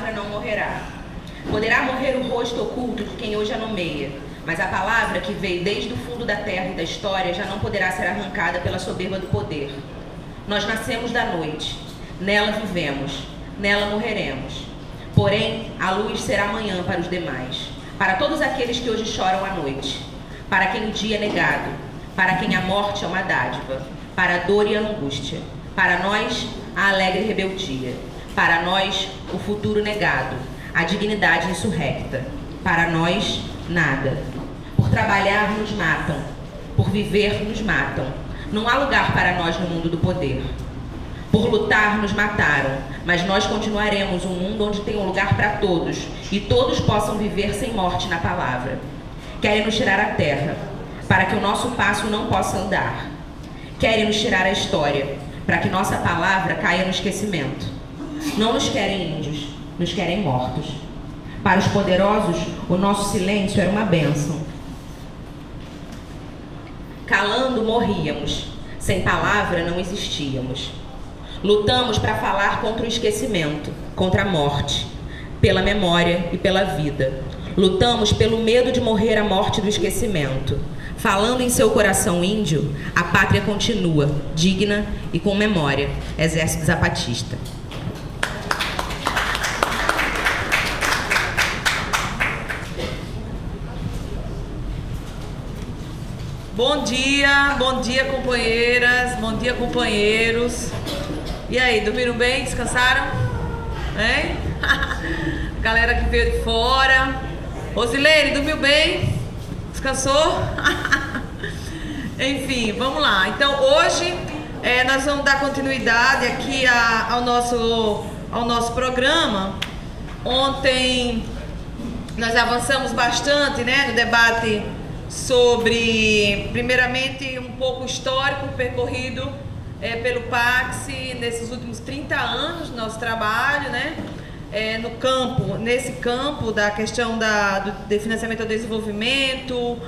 palavra não morrerá. Poderá morrer o rosto oculto de quem hoje a nomeia, mas a palavra que veio desde o fundo da terra e da história já não poderá ser arrancada pela soberba do poder. Nós nascemos da noite, nela vivemos, nela morreremos. Porém, a luz será amanhã para os demais, para todos aqueles que hoje choram à noite, para quem o dia é negado, para quem a morte é uma dádiva, para a dor e a angústia, para nós a alegre rebeldia, para nós o futuro negado, a dignidade insurrecta, para nós nada. Por trabalhar nos matam, por viver nos matam, não há lugar para nós no mundo do poder. Por lutar nos mataram, mas nós continuaremos um mundo onde tem um lugar para todos e todos possam viver sem morte na palavra. Querem nos tirar a terra, para que o nosso passo não possa andar. Querem nos tirar a história, para que nossa palavra caia no esquecimento. Não nos querem índios, nos querem mortos. Para os poderosos, o nosso silêncio era uma bênção. Calando, morríamos. Sem palavra, não existíamos. Lutamos para falar contra o esquecimento, contra a morte, pela memória e pela vida. Lutamos pelo medo de morrer à morte do esquecimento. Falando em seu coração índio, a pátria continua, digna e com memória. Exército Zapatista. Bom dia companheiras, bom dia companheiros. E aí, dormiram bem? Descansaram? Hein? Galera que veio de fora. Rosilene, dormiu bem? Descansou? Enfim, vamos lá. Então, hoje nós vamos dar continuidade aqui ao nosso programa. Ontem nós avançamos bastante, né, no debate sobre, primeiramente, um pouco histórico percorrido pelo PACSE nesses últimos 30 anos do nosso trabalho, né? Nesse campo da questão do financiamento ao desenvolvimento,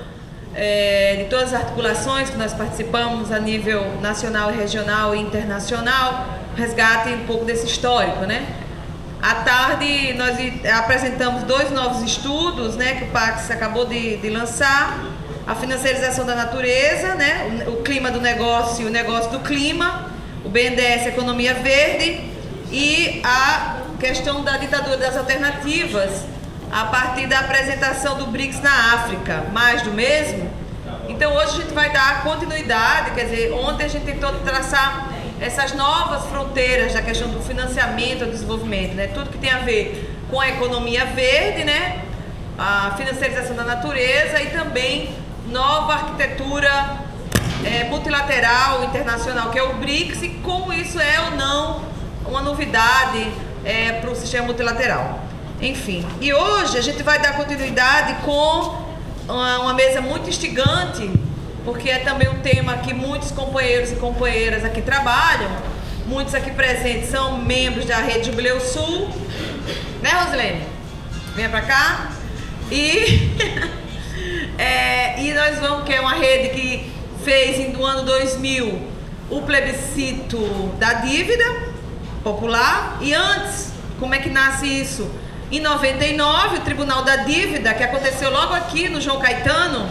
de todas as articulações que nós participamos a nível nacional, regional e internacional, resgate um pouco desse histórico, né? À tarde nós apresentamos 2 novos estudos, né, que o PACSE acabou de lançar: a financiarização da natureza, né, o clima do negócio e o negócio do clima, o BNDES Economia Verde, e a questão da ditadura das alternativas, a partir da apresentação do BRICS na África. Mais do mesmo? Então hoje a gente vai dar continuidade, quer dizer, ontem a gente tentou traçar essas novas fronteiras da questão do financiamento ao desenvolvimento, né? Tudo que tem a ver com a economia verde, né? A financiarização da natureza e também nova arquitetura multilateral internacional, que é o BRICS, e como isso é ou não uma novidade para o sistema multilateral. Enfim, e hoje a gente vai dar continuidade com uma mesa muito instigante, porque é também um tema que muitos companheiros e companheiras aqui trabalham. Muitos aqui presentes são membros da Rede Jubileu Sul, né, Rosilene? Venha pra cá. E nós vamos, que é uma rede que fez no ano 2000 o plebiscito da dívida popular. E antes, como é que nasce isso? Em 99, o Tribunal da Dívida, que aconteceu logo aqui no João Caetano.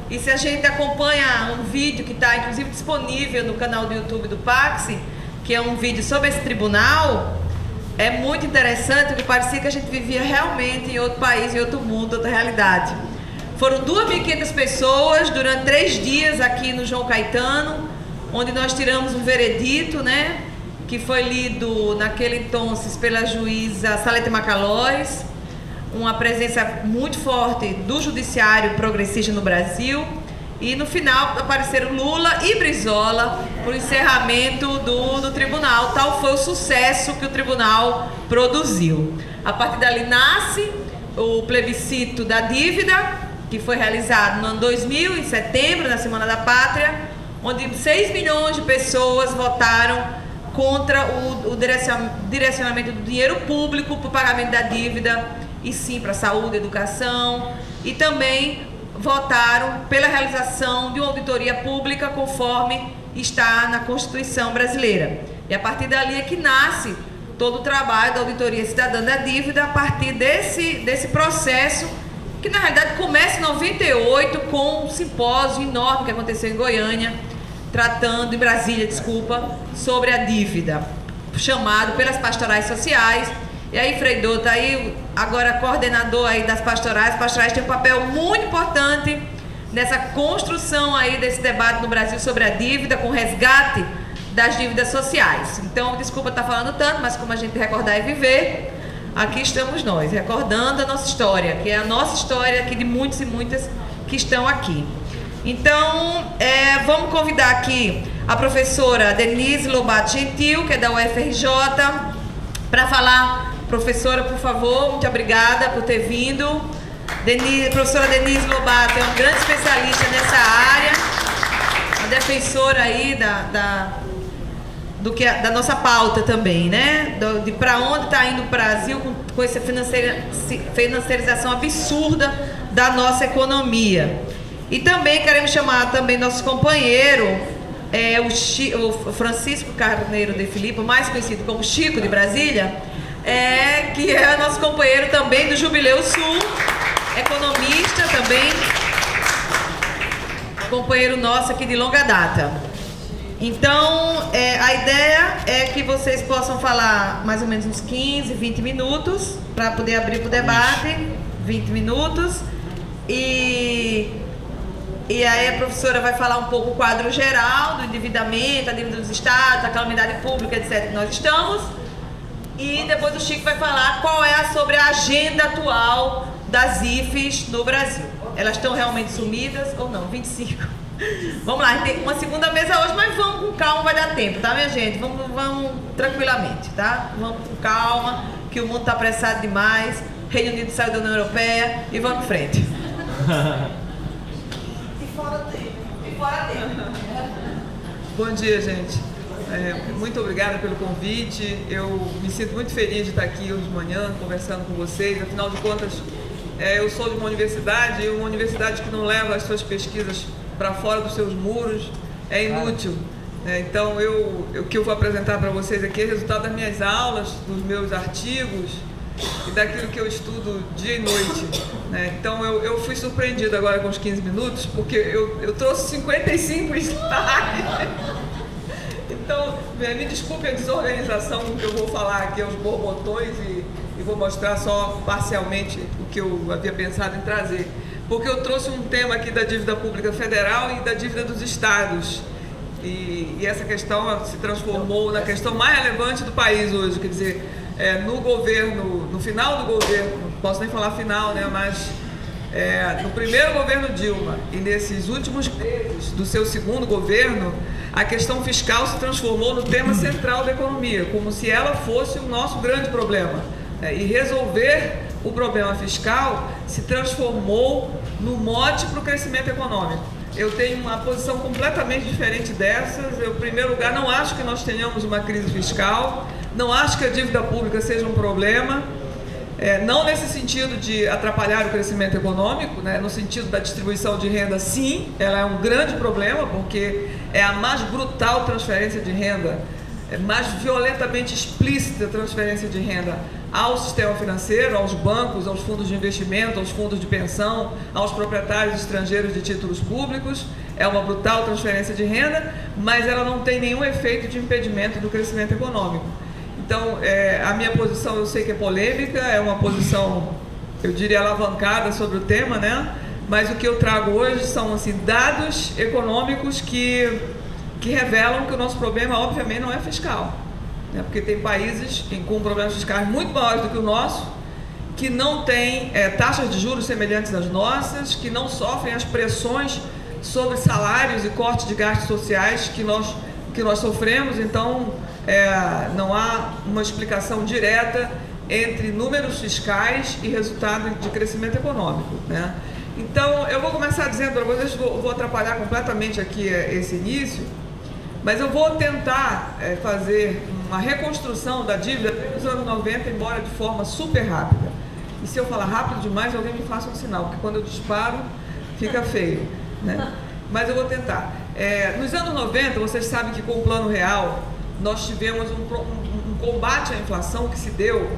E se a gente acompanha um vídeo que está inclusive disponível no canal do YouTube do PACSE, que é um vídeo sobre esse tribunal, é muito interessante, porque parecia que a gente vivia realmente em outro país, em outro mundo, outra realidade. Foram 2.500 pessoas durante 3 dias aqui no João Caetano, onde nós tiramos um veredito, né, que foi lido naquele entonces pela juíza Salete Macalós, uma presença muito forte do judiciário progressista no Brasil, e no final apareceram Lula e Brizola para o encerramento do tribunal. Tal foi o sucesso que o tribunal produziu. A partir dali nasce o plebiscito da dívida, que foi realizado no ano 2000, em setembro, na Semana da Pátria, onde 6 milhões de pessoas votaram contra o direcionamento do dinheiro público para o pagamento da dívida, e sim para saúde, educação, e também votaram pela realização de uma auditoria pública conforme está na Constituição brasileira. E a partir dali é que nasce todo o trabalho da Auditoria Cidadã da Dívida a partir desse processo, que na realidade começa em 98 com um simpósio enorme que aconteceu em Goiânia, tratando, em Brasília, desculpa, sobre a dívida, chamado pelas pastorais sociais. E aí, Freidô está aí, agora coordenador aí das pastorais. As pastorais têm um papel muito importante nessa construção aí desse debate no Brasil sobre a dívida, com resgate das dívidas sociais. Então, desculpa estar falando tanto, mas como a gente recordar e viver, aqui estamos nós, recordando a nossa história, que é a nossa história aqui de muitos e muitas que estão aqui. Então, vamos convidar aqui a professora Denise Lobato Gentil, que é da UFRJ, para falar. Professora, por favor, muito obrigada por ter vindo. Professora Denise Lobato é uma grande especialista nessa área, uma defensora aí da nossa pauta também, né? De para onde está indo o Brasil com essa financiarização absurda da nossa economia. E também queremos chamar também nosso companheiro, o Francisco Carneiro de Filippo, mais conhecido como Chico de Brasília, que é nosso companheiro também do Jubileu Sul, economista também, companheiro nosso aqui de longa data. Então, a ideia é que vocês possam falar mais ou menos uns 15, 20 minutos, para poder abrir para o debate, 20 minutos, e aí a professora vai falar um pouco o quadro geral do endividamento, a dívida dos estados, a calamidade pública, etc., que nós estamos. E depois o Chico vai falar qual é sobre a agenda atual das IFES no Brasil. Elas estão realmente sumidas ou não? 25. Vamos lá, tem uma segunda mesa hoje, mas vamos com calma, vai dar tempo, tá, minha gente? Vamos tranquilamente, tá? Vamos com calma, que o mundo está apressado demais. Reino Unido saiu da União Europeia e vamos em frente. E fora dele. Bom dia, gente. Muito obrigada pelo convite. Eu me sinto muito feliz de estar aqui hoje de manhã conversando com vocês. Afinal de contas, eu sou de uma universidade que não leva as suas pesquisas para fora dos seus muros é inútil. Então, o que eu vou apresentar para vocês aqui é resultado das minhas aulas, dos meus artigos e daquilo que eu estudo dia e noite. Então, eu fui surpreendido agora com os 15 minutos, porque eu trouxe 55 slides. Então, me desculpe a desorganização com que eu vou falar aqui aos borbotões e vou mostrar só parcialmente o que eu havia pensado em trazer. Porque eu trouxe um tema aqui da dívida pública federal e da dívida dos estados. E essa questão se transformou na questão mais relevante do país hoje. Quer dizer, no final do governo, não posso nem falar final, né, mas no primeiro governo Dilma e nesses últimos meses do seu segundo governo, a questão fiscal se transformou no tema central da economia, como se ela fosse o nosso grande problema. E resolver o problema fiscal se transformou no mote para o crescimento econômico. Eu tenho uma posição completamente diferente dessas. Eu, em primeiro lugar, não acho que nós tenhamos uma crise fiscal, não acho que a dívida pública seja um problema, não nesse sentido de atrapalhar o crescimento econômico, né? No sentido da distribuição de renda, sim, ela é um grande problema, porque é a mais brutal transferência de renda, mais violentamente explícita transferência de renda ao sistema financeiro, aos bancos, aos fundos de investimento, aos fundos de pensão, aos proprietários estrangeiros de títulos públicos. É uma brutal transferência de renda, mas ela não tem nenhum efeito de impedimento do crescimento econômico. Então, a minha posição, eu sei que é polêmica, é uma posição, eu diria, alavancada sobre o tema, né? Mas o que eu trago hoje são, assim, dados econômicos que revelam que o nosso problema, obviamente, não é fiscal, né? Porque tem países com problemas fiscais muito maiores do que o nosso, que não têm taxas de juros semelhantes às nossas, que não sofrem as pressões sobre salários e cortes de gastos sociais que nós sofremos. Então, não há uma explicação direta entre números fiscais e resultado de crescimento econômico, né? Então, eu vou começar dizendo para vocês, vou atrapalhar completamente aqui esse início, mas eu vou tentar fazer uma reconstrução da dívida dos anos 90, embora de forma super rápida. E se eu falar rápido demais, alguém me faça um sinal, porque quando eu disparo, fica feio, né? Mas eu vou tentar. Nos anos 90, vocês sabem que com o Plano Real, nós tivemos um combate à inflação que se deu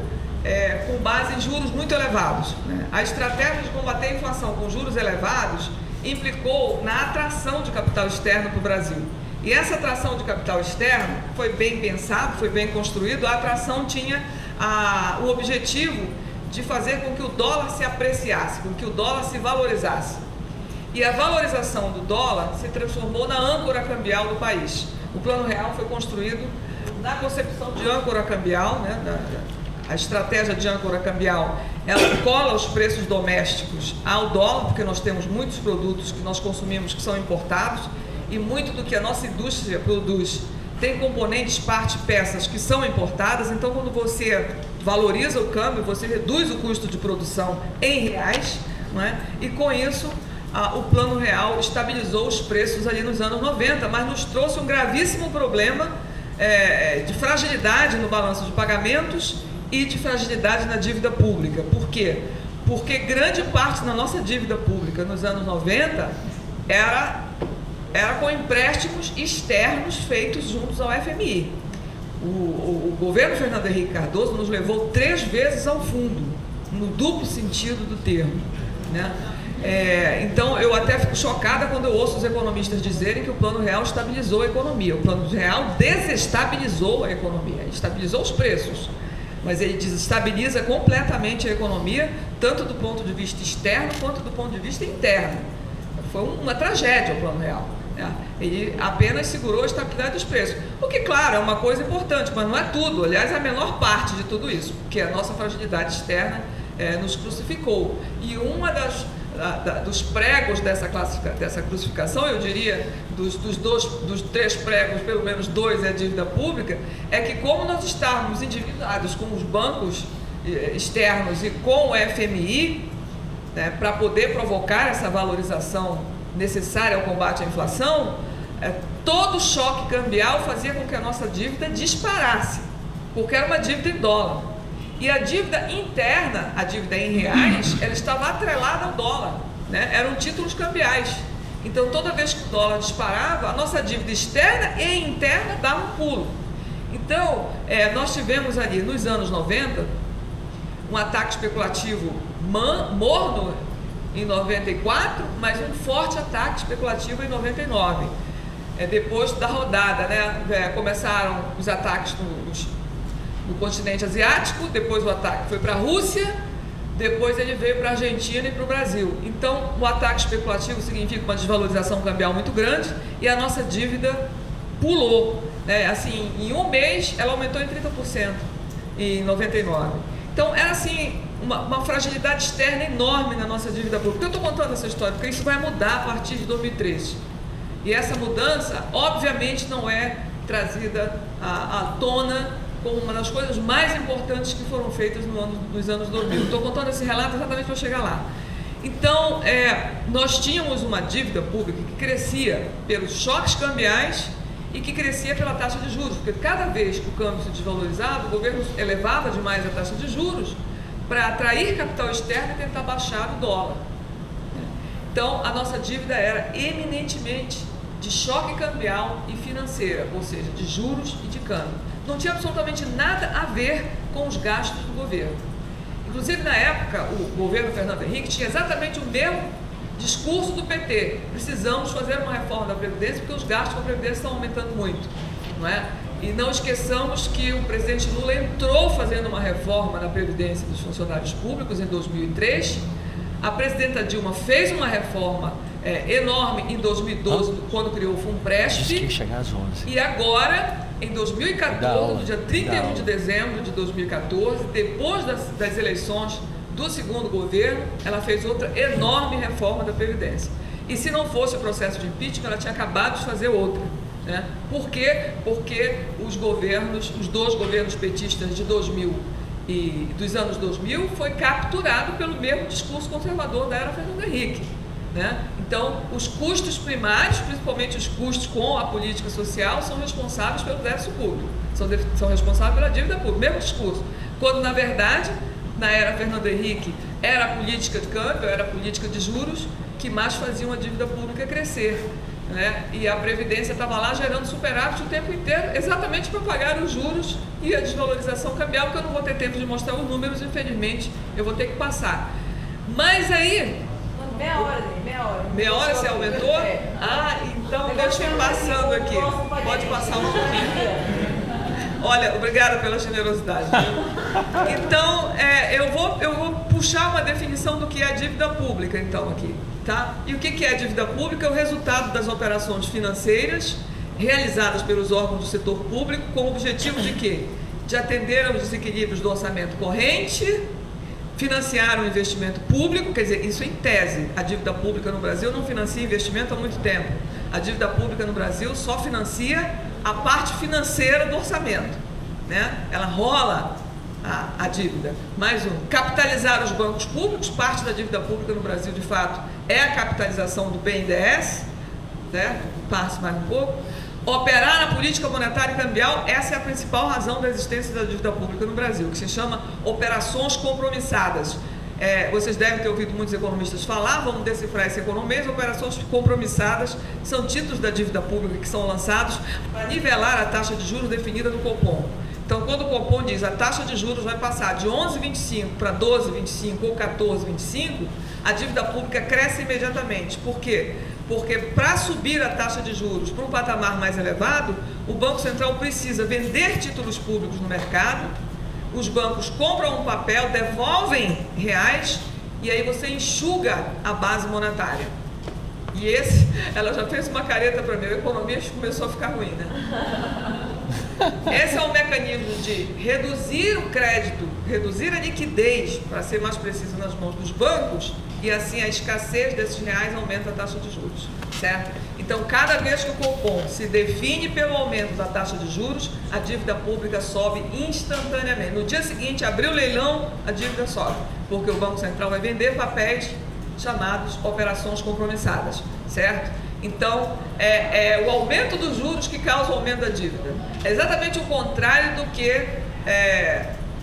com base em juros muito elevados, né? A estratégia de combater a inflação com juros elevados implicou na atração de capital externo para o Brasil. E essa atração de capital externo foi bem pensado, foi bem construído. A atração tinha o objetivo de fazer com que o dólar se apreciasse, com que o dólar se valorizasse. E a valorização do dólar se transformou na âncora cambial do país. O Plano Real foi construído na concepção de âncora cambial, né? A estratégia de âncora cambial, ela cola os preços domésticos ao dólar, porque nós temos muitos produtos que nós consumimos que são importados, e muito do que a nossa indústria produz tem componentes, parte, peças que são importadas. Então, quando você valoriza o câmbio, você reduz o custo de produção em reais, não é? E com isso, o Plano Real estabilizou os preços ali nos anos 90, mas nos trouxe um gravíssimo problema de fragilidade no balanço de pagamentos e de fragilidade na dívida pública. Por quê? Porque grande parte da nossa dívida pública nos anos 90 era com empréstimos externos feitos juntos ao FMI. O governo Fernando Henrique Cardoso nos levou 3 vezes ao fundo, no duplo sentido do termo, né? Então, eu até fico chocada quando eu ouço os economistas dizerem que o Plano Real estabilizou a economia. O Plano Real desestabilizou a economia, ele estabilizou os preços, mas ele desestabiliza completamente a economia, tanto do ponto de vista externo quanto do ponto de vista interno. Foi uma tragédia o Plano Real. Ele apenas segurou a estabilidade dos preços, o que, claro, é uma coisa importante, mas não é tudo. Aliás, é a menor parte de tudo isso, porque a nossa fragilidade externa nos crucificou. E dos pregos dessa crucificação, eu diria, dos 3 pregos, pelo menos 2 é a dívida pública, é que, como nós estávamos endividados com os bancos externos e com o FMI, né, para poder provocar essa valorização necessária ao combate à inflação, todo choque cambial fazia com que a nossa dívida disparasse, porque era uma dívida em dólar. E a dívida interna, a dívida em reais, ela estava atrelada ao dólar, né? Eram títulos cambiais. Então, toda vez que o dólar disparava, a nossa dívida externa e interna dava um pulo. Então, nós tivemos ali, nos anos 90, um ataque especulativo morno em 94, mas um forte ataque especulativo em 99. Depois da rodada, né, começaram os ataques no continente asiático, depois o ataque foi para a Rússia, depois ele veio para a Argentina e para o Brasil. Então, o ataque especulativo significa uma desvalorização cambial muito grande e a nossa dívida pulou, né? Assim, em um mês ela aumentou em 30% em 99. Então, era assim, uma fragilidade externa enorme na nossa dívida pública. Eu estou contando essa história porque isso vai mudar a partir de 2013. E essa mudança, obviamente, não é trazida à tona como uma das coisas mais importantes que foram feitas nos anos 2000. Estou contando esse relato exatamente para chegar lá. Então, nós tínhamos uma dívida pública que crescia pelos choques cambiais e que crescia pela taxa de juros, porque cada vez que o câmbio se desvalorizava, o governo elevava demais a taxa de juros para atrair capital externo e tentar baixar o dólar. Então, a nossa dívida era eminentemente de choque cambial e financeira, ou seja, de juros e de câmbio. Não tinha absolutamente nada a ver com os gastos do governo. Inclusive, na época, o governo Fernando Henrique tinha exatamente o mesmo discurso do PT. Precisamos fazer uma reforma da Previdência porque os gastos com a Previdência estão aumentando muito, não é? E não esqueçamos que o presidente Lula entrou fazendo uma reforma na Previdência dos funcionários públicos em 2003. A presidenta Dilma fez uma reforma enorme em 2012, quando criou o Funpresp. Disse que ia chegar às 11. E agora, em 2014, no dia 31 de dezembro de 2014, depois das eleições do segundo governo, ela fez outra enorme reforma da Previdência. E se não fosse o processo de impeachment, ela tinha acabado de fazer outra, né? Por quê? Porque os dois governos petistas de 2000 e dos anos 2000 foi capturado pelo mesmo discurso conservador da era Fernando Henrique, né? Então, os custos primários, principalmente os custos com a política social, são responsáveis pelo déficit público, são responsáveis pela dívida pública, mesmo discurso. Quando, na verdade, na era Fernando Henrique, era a política de câmbio, era a política de juros que mais faziam a dívida pública crescer. né? E a Previdência estava lá gerando superávit o tempo inteiro, exatamente para pagar os juros e a desvalorização cambial, que eu não vou ter tempo de mostrar os números, infelizmente, eu vou ter que passar. Mas aí... Meia hora, gente, meia hora. Meia hora você aumentou? Ah, então deixa eu ir passando aqui. Pode passar um pouquinho. Olha, obrigada pela generosidade. Então, eu vou puxar uma definição do que é a dívida pública, então, aqui. Tá? E o que é a dívida pública? É o resultado das operações financeiras realizadas pelos órgãos do setor público com o objetivo de quê? De atender aos desequilíbrios do orçamento corrente, financiar o investimento público, quer dizer, isso em tese. A dívida pública no Brasil não financia investimento há muito tempo. A dívida pública no Brasil só financia a parte financeira do orçamento, né? Ela rola a dívida. Mais um, capitalizar os bancos públicos, parte da dívida pública no Brasil, de fato, é a capitalização do BNDES, né? Passe mais um pouco. Operar na política monetária e cambial, essa é a principal razão da existência da dívida pública no Brasil, que se chama operações compromissadas. Vocês devem ter ouvido muitos economistas falar, vamos decifrar esse economês. Operações compromissadas são títulos da dívida pública que são lançados para nivelar a taxa de juros definida no Copom. Então, quando o Copom diz a taxa de juros vai passar de 11,25 para 12,25 ou 14,25, a dívida pública cresce imediatamente. Por quê? Porque para subir a taxa de juros para um patamar mais elevado, o Banco Central precisa vender títulos públicos no mercado, os bancos compram um papel, devolvem reais e aí você enxuga a base monetária. E ela já fez uma careta para mim, a economia começou a ficar ruim, né? Esse é o mecanismo de reduzir o crédito, reduzir a liquidez, para ser mais preciso, nas mãos dos bancos, e assim a escassez desses reais aumenta a taxa de juros, certo? Então, cada vez que o Copom se define pelo aumento da taxa de juros, a dívida pública sobe instantaneamente. No dia seguinte, abriu o leilão, a dívida sobe, porque o Banco Central vai vender papéis chamados operações compromissadas, certo? Então, é o aumento dos juros que causa o aumento da dívida. É exatamente o contrário do que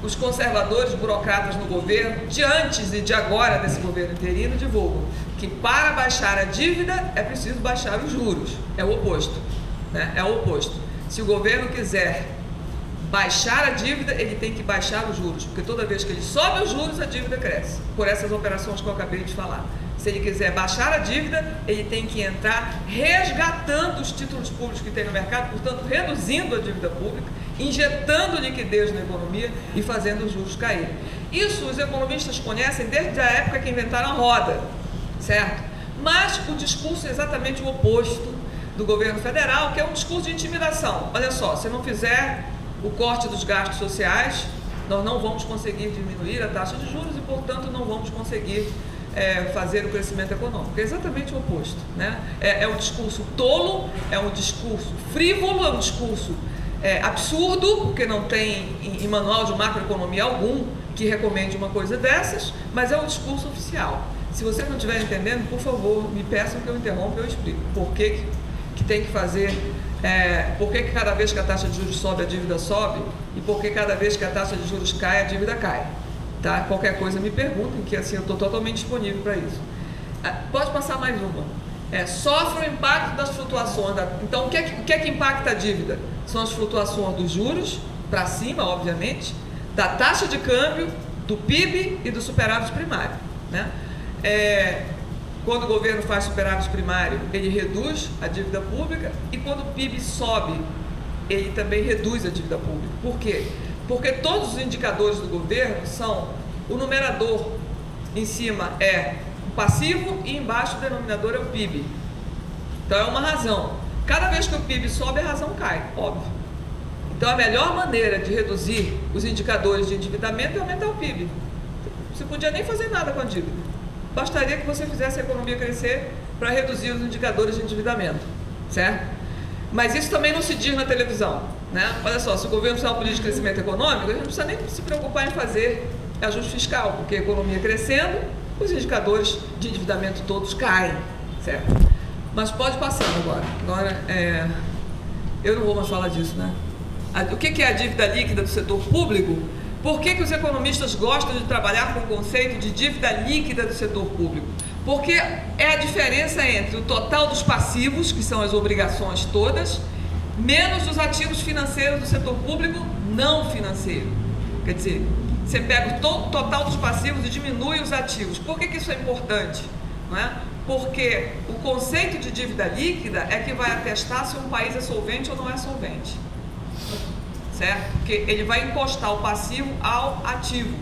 os conservadores, burocratas no governo, de antes e de agora desse governo interino, divulgam. Que para baixar a dívida é preciso baixar os juros. É o oposto, né? É o oposto. Se o governo quiser baixar a dívida, ele tem que baixar os juros, porque toda vez que ele sobe os juros, a dívida cresce, por essas operações que eu acabei de falar. Se ele quiser baixar a dívida, ele tem que entrar resgatando os títulos públicos que tem no mercado, portanto, reduzindo a dívida pública, injetando liquidez na economia e fazendo os juros caírem. Isso os economistas conhecem desde a época que inventaram a roda, certo? Mas o discurso é exatamente o oposto do governo federal, que é um discurso de intimidação. Olha só, se não fizer o corte dos gastos sociais, nós não vamos conseguir diminuir a taxa de juros e, portanto, não vamos conseguir fazer o crescimento econômico. É exatamente o oposto, né? É um discurso tolo, é um discurso frívolo, é um discurso absurdo, porque não tem em manual de macroeconomia algum que recomende uma coisa dessas, mas é um discurso oficial. Se vocês não estiverem entendendo, por favor, me peçam que eu interrompa e eu explico por que tem que fazer, por que cada vez que a taxa de juros sobe, a dívida sobe, e por que cada vez que a taxa de juros cai, a dívida cai. Tá? Qualquer coisa me perguntem, que assim eu estou totalmente disponível para isso. Pode passar mais uma. Sofre o impacto das flutuações. Então, o que é que impacta a dívida? São as flutuações dos juros, para cima, obviamente, da taxa de câmbio, do PIB e do superávit primário, né? Quando o governo faz superávit primário, ele reduz a dívida pública, e quando o PIB sobe, ele também reduz a dívida pública. Por quê? Porque todos os indicadores do governo são, o numerador em cima é o passivo e embaixo o denominador é o PIB. Então é uma razão. Cada vez que o PIB sobe, a razão cai, óbvio. Então a melhor maneira de reduzir os indicadores de endividamento é aumentar o PIB. Você podia nem fazer nada com a dívida. Bastaria que você fizesse a economia crescer para reduzir os indicadores de endividamento, certo? Mas isso também não se diz na televisão, né? Olha só, se o governo fizer uma política de crescimento econômico, a gente não precisa nem se preocupar em fazer ajuste fiscal, porque a economia crescendo, os indicadores de endividamento todos caem, certo? Mas pode passar agora. Agora, eu não vou mais falar disso, né? O que é a dívida líquida do setor público? Por que os economistas gostam de trabalhar com o conceito de dívida líquida do setor público? Porque é a diferença entre o total dos passivos, que são as obrigações todas, menos os ativos financeiros do setor público não financeiro. Quer dizer, você pega o total dos passivos e diminui os ativos. Por que isso é importante? Não é? Porque o conceito de dívida líquida é que vai atestar se um país é solvente ou não é solvente. Certo? Porque ele vai encostar o passivo ao ativo.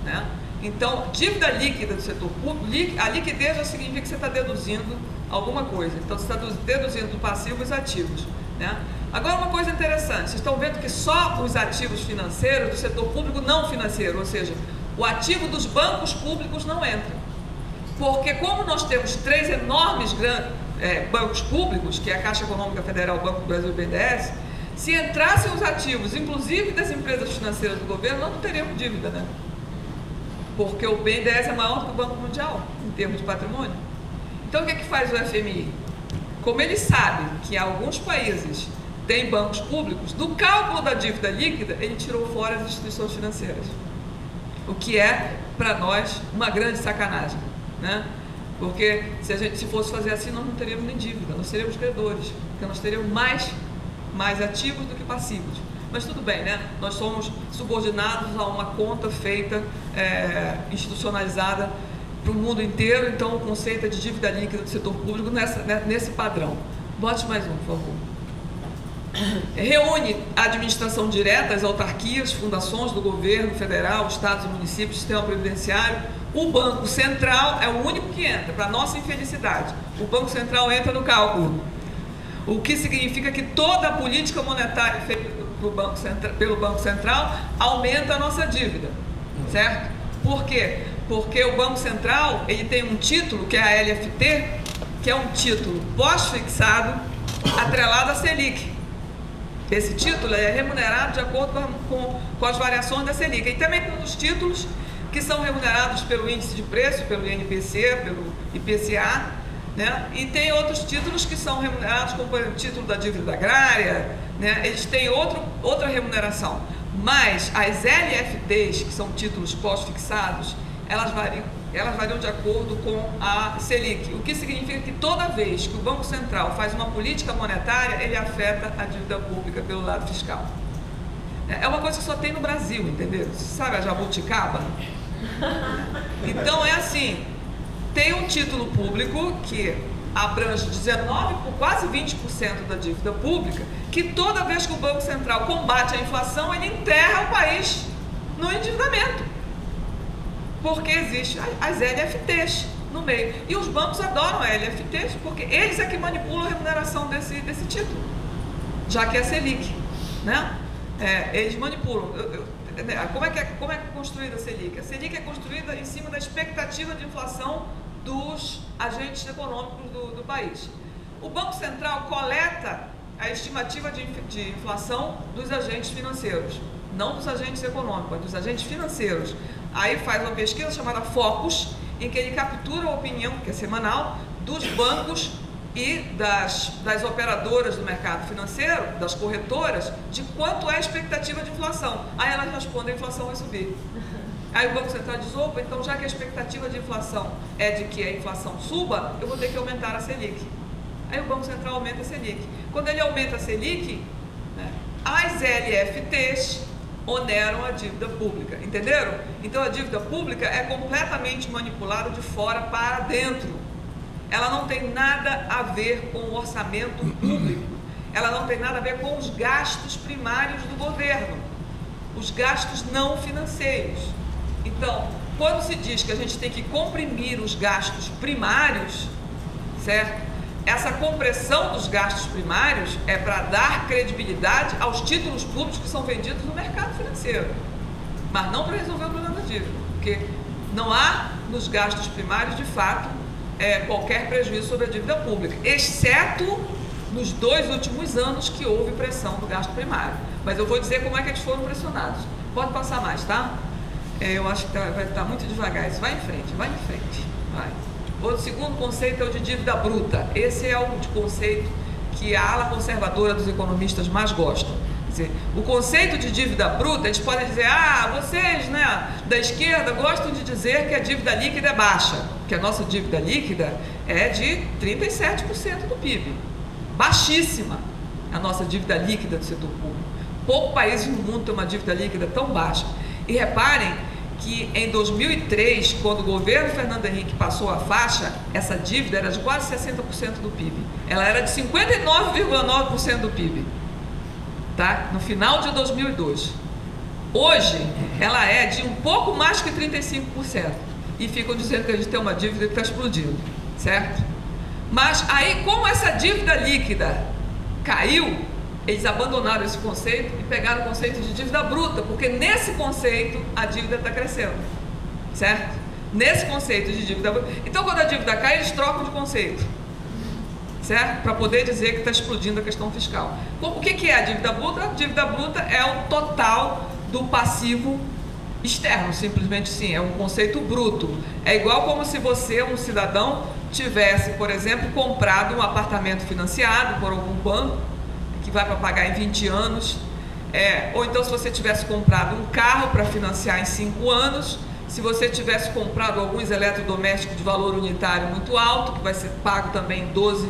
Né? Então, dívida líquida do setor público, a liquidez já significa que você está deduzindo alguma coisa. Então, você está deduzindo do passivo os ativos. Né? Agora, uma coisa interessante, vocês estão vendo que só os ativos financeiros do setor público não financeiro, ou seja, o ativo dos bancos públicos não entra. Porque como nós temos 3 enormes bancos públicos, que é a Caixa Econômica Federal, o Banco do Brasil e o BNDES, se entrassem os ativos, inclusive das empresas financeiras do governo, nós não teríamos dívida, né? Porque o BNDES é maior do que o Banco Mundial, em termos de patrimônio. Então, o que faz o FMI? Como ele sabe que alguns países têm bancos públicos, do cálculo da dívida líquida, ele tirou fora as instituições financeiras. O que é, para nós, uma grande sacanagem. Né? Porque se fosse fazer assim, nós não teríamos nem dívida, nós seríamos credores, porque nós teríamos mais ativos do que passivos. Mas tudo bem, né? Nós somos subordinados a uma conta feita, institucionalizada para o mundo inteiro, então o conceito é de dívida líquida do setor público nesse padrão. Bote mais um, por favor. Reúne a administração direta, as autarquias, fundações do governo federal, estados e municípios, sistema previdenciário. O Banco Central é o único que entra, para nossa infelicidade. O Banco Central entra no cálculo. O que significa que toda a política monetária feita pelo Banco Central aumenta a nossa dívida, certo? Por quê? Porque o Banco Central ele tem um título, que é a LFT, que é um título pós-fixado atrelado à Selic. Esse título é remunerado de acordo com as variações da Selic. E também tem os títulos que são remunerados pelo índice de preço, pelo INPC, pelo IPCA, né? E tem outros títulos que são remunerados, como o título da dívida agrária, né? Eles têm outra remuneração. Mas as LFTs, que são títulos pós-fixados, elas variam de acordo com a Selic, o que significa que toda vez que o Banco Central faz uma política monetária, ele afeta a dívida pública pelo lado fiscal. É uma coisa que só tem no Brasil, entendeu? Você sabe a jabuticaba? Então é assim, tem um título público que abrange 19, quase 20% da dívida pública, que toda vez que o Banco Central combate a inflação, ele enterra o país no endividamento. Porque existe as LFTs no meio. E os bancos adoram LFTs, porque eles é que manipulam a remuneração desse título, já que é Selic, né? Eles manipulam. Como é que é construída a Selic? A Selic é construída em cima da expectativa de inflação dos agentes econômicos do país. O Banco Central coleta a estimativa de inflação dos agentes financeiros, não dos agentes econômicos, mas dos agentes financeiros. Aí faz uma pesquisa chamada Focus, em que ele captura a opinião, que é semanal, dos bancos e das operadoras do mercado financeiro, das corretoras, de quanto é a expectativa de inflação. Aí elas respondem: a inflação vai subir. Aí o Banco Central diz: opa, então já que a expectativa de inflação é de que a inflação suba, eu vou ter que aumentar a Selic. Aí o Banco Central aumenta a Selic. Quando ele aumenta a Selic, né, as LFTs oneram a dívida pública, entenderam? Então a dívida pública é completamente manipulada de fora para dentro. Ela não tem nada a ver com o orçamento público, ela não tem nada a ver com os gastos primários do governo, os gastos não financeiros. Então, quando se diz que a gente tem que comprimir os gastos primários, certo? Essa compressão dos gastos primários é para dar credibilidade aos títulos públicos que são vendidos no mercado financeiro, mas não para resolver o problema da dívida, porque não há nos gastos primários, de fato, qualquer prejuízo sobre a dívida pública, exceto nos 2 últimos anos que houve pressão do gasto primário. Mas eu vou dizer como é que eles foram pressionados. Pode passar mais, tá? Eu acho que vai estar muito devagar. Isso vai em frente, vai. O segundo conceito é o de dívida bruta. Esse é o conceito que a ala conservadora dos economistas mais gostam. Quer dizer, o conceito de dívida bruta, eles podem dizer: vocês, né, da esquerda gostam de dizer que a dívida líquida é baixa, porque a nossa dívida líquida é de 37% do PIB. Baixíssima a nossa dívida líquida do setor público. Poucos países no mundo têm uma dívida líquida tão baixa. E reparem que em 2003, quando o governo Fernando Henrique passou a faixa, essa dívida era de quase 60% do PIB. Ela era de 59,9% do PIB, tá? No final de 2002. Hoje, ela é de um pouco mais que 35%. E ficam dizendo que a gente tem uma dívida que está explodindo, certo? Mas aí, como essa dívida líquida caiu, eles abandonaram esse conceito e pegaram o conceito de dívida bruta, porque nesse conceito a dívida está crescendo, certo? Nesse conceito de dívida bruta. Então, quando a dívida cai, eles trocam de conceito, certo? Para poder dizer que está explodindo a questão fiscal. O que é a dívida bruta? A dívida bruta é o total do passivo externo, simplesmente sim, é um conceito bruto. É igual como se você, um cidadão, tivesse, por exemplo, comprado um apartamento financiado por algum banco, que vai para pagar em 20 anos, ou então se você tivesse comprado um carro para financiar em 5 anos, se você tivesse comprado alguns eletrodomésticos de valor unitário muito alto, que vai ser pago também em 12,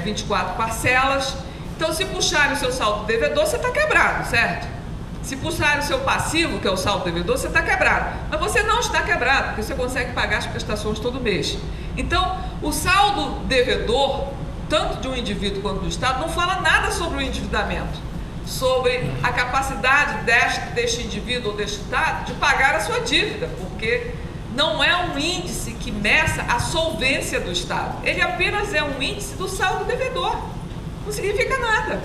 24 parcelas. Então, se puxarem o seu saldo devedor, você está quebrado, certo? Se puxarem o seu passivo, que é o saldo devedor, você está quebrado. Mas você não está quebrado, porque você consegue pagar as prestações todo mês. Então, o saldo devedor, tanto de um indivíduo quanto do Estado, não fala nada sobre o endividamento, sobre a capacidade deste indivíduo ou deste Estado de pagar a sua dívida, porque não é um índice que meça a solvência do Estado. Ele apenas é um índice do saldo devedor. Não significa nada.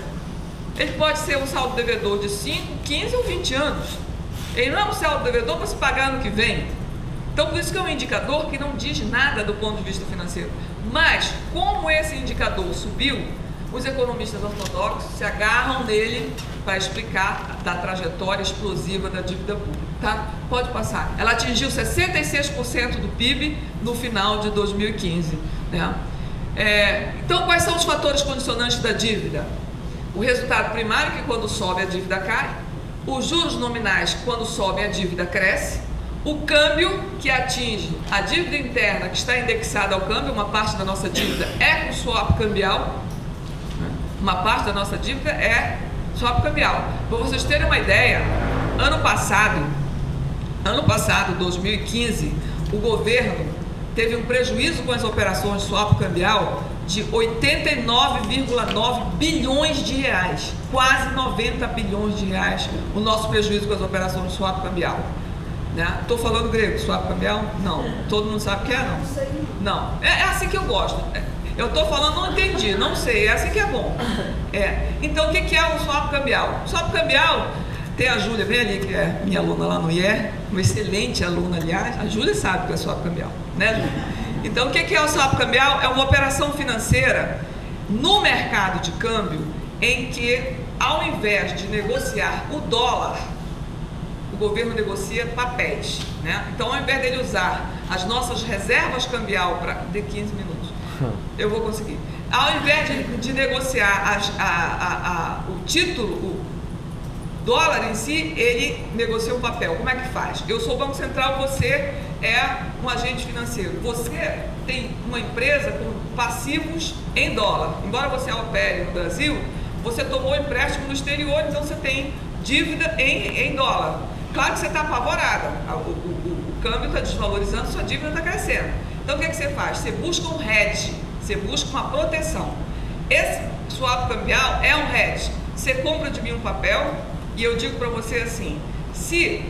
Ele pode ser um saldo devedor de 5, 15 ou 20 anos. Ele não é um saldo devedor para se pagar no que vem. Então, por isso que é um indicador que não diz nada do ponto de vista financeiro. Mas, como esse indicador subiu, os economistas ortodoxos se agarram nele para explicar da trajetória explosiva da dívida pública, tá? Pode passar. Ela atingiu 66% do PIB no final de 2015, né? Então, quais são os fatores condicionantes da dívida? O resultado primário, que quando sobe a dívida cai. Os juros nominais, quando sobem a dívida cresce. O câmbio, que atinge a dívida interna, que está indexada ao câmbio. Uma parte da nossa dívida é com swap cambial. Uma parte da nossa dívida é swap cambial. Para vocês terem uma ideia, ano passado, 2015, o governo teve um prejuízo com as operações de swap cambial de 89,9 bilhões de reais, quase 90 bilhões de reais, o nosso prejuízo com as operações de swap cambial. Estou falando grego, swap cambial? Não. Todo mundo sabe o que é, não? Não. É assim que eu gosto. Eu estou falando, não entendi, não sei, é assim que é bom. Então, o que é o swap cambial? O swap cambial, tem a Júlia, vem ali, que é minha aluna lá no IE, uma excelente aluna, aliás. A Júlia sabe o que é swap cambial, né, Júlia? Então, o que é o swap cambial? É uma operação financeira no mercado de câmbio em que, ao invés de negociar o dólar, o governo negocia papéis, né? Então, ao invés dele usar as nossas reservas cambial para... De 15 minutos, eu vou conseguir. Ao invés de negociar o título, o dólar em si, ele negocia um papel. Como é que faz? Eu sou o Banco Central, você é um agente financeiro. Você tem uma empresa com passivos em dólar. Embora você opere no Brasil, você tomou empréstimo no exterior, então você tem dívida em dólar. Claro que você está apavorada. O câmbio está desvalorizando, sua dívida está crescendo. Então, o que você faz? Você busca um hedge, você busca uma proteção. Esse swap cambial é um hedge. Você compra de mim um papel e eu digo para você assim, se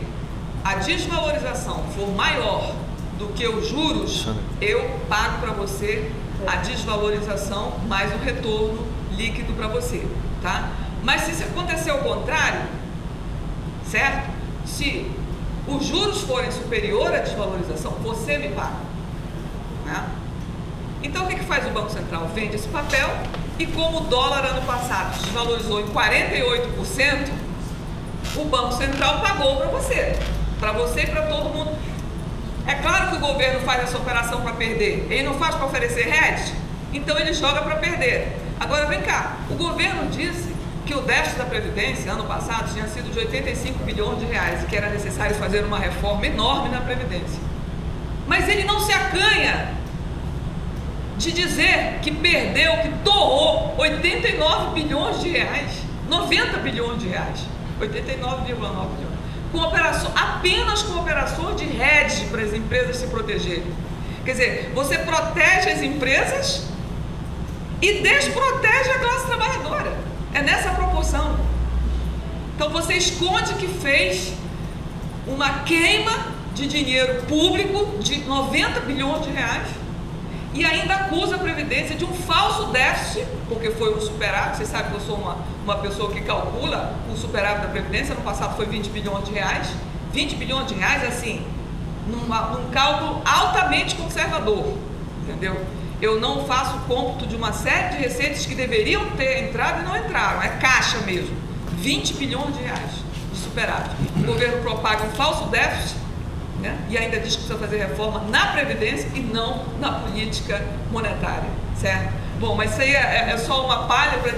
a desvalorização for maior do que os juros, eu pago para você a desvalorização mais o retorno líquido para você, tá? Mas se acontecer o contrário, certo? Se os juros forem superior à desvalorização, você me paga, né? Então, o que faz o Banco Central? Vende esse papel e como o dólar ano passado desvalorizou em 48%, o Banco Central pagou para você e para todo mundo. É claro que o governo faz essa operação para perder, ele não faz para oferecer hedge, então ele joga para perder. Agora vem cá, o governo disse que o déficit da Previdência ano passado tinha sido de 85 bilhões de reais e que era necessário fazer uma reforma enorme na Previdência. Mas ele não se acanha de dizer que perdeu, que doou 89 bilhões de reais, 90 bilhões de reais, 89,9 bilhões, apenas com operações de hedge para as empresas se protegerem. Quer dizer, você protege as empresas e desprotege a classe trabalhadora. É nessa proporção. Então você esconde que fez uma queima de dinheiro público de 90 bilhões de reais e ainda acusa a Previdência de um falso déficit, porque foi um superávit. Vocês sabem que eu sou uma pessoa que calcula o superávit da Previdência. No passado foi 20 bilhões de reais. 20 bilhões de reais, assim, num cálculo altamente conservador, entendeu? Eu não faço cômputo de uma série de receitas que deveriam ter entrado e não entraram, é caixa mesmo. 20 bilhões de reais de superávit. O governo propaga um falso déficit, né? E ainda diz que precisa fazer reforma na Previdência e não na política monetária, certo? Bom, mas isso aí é só uma palha para...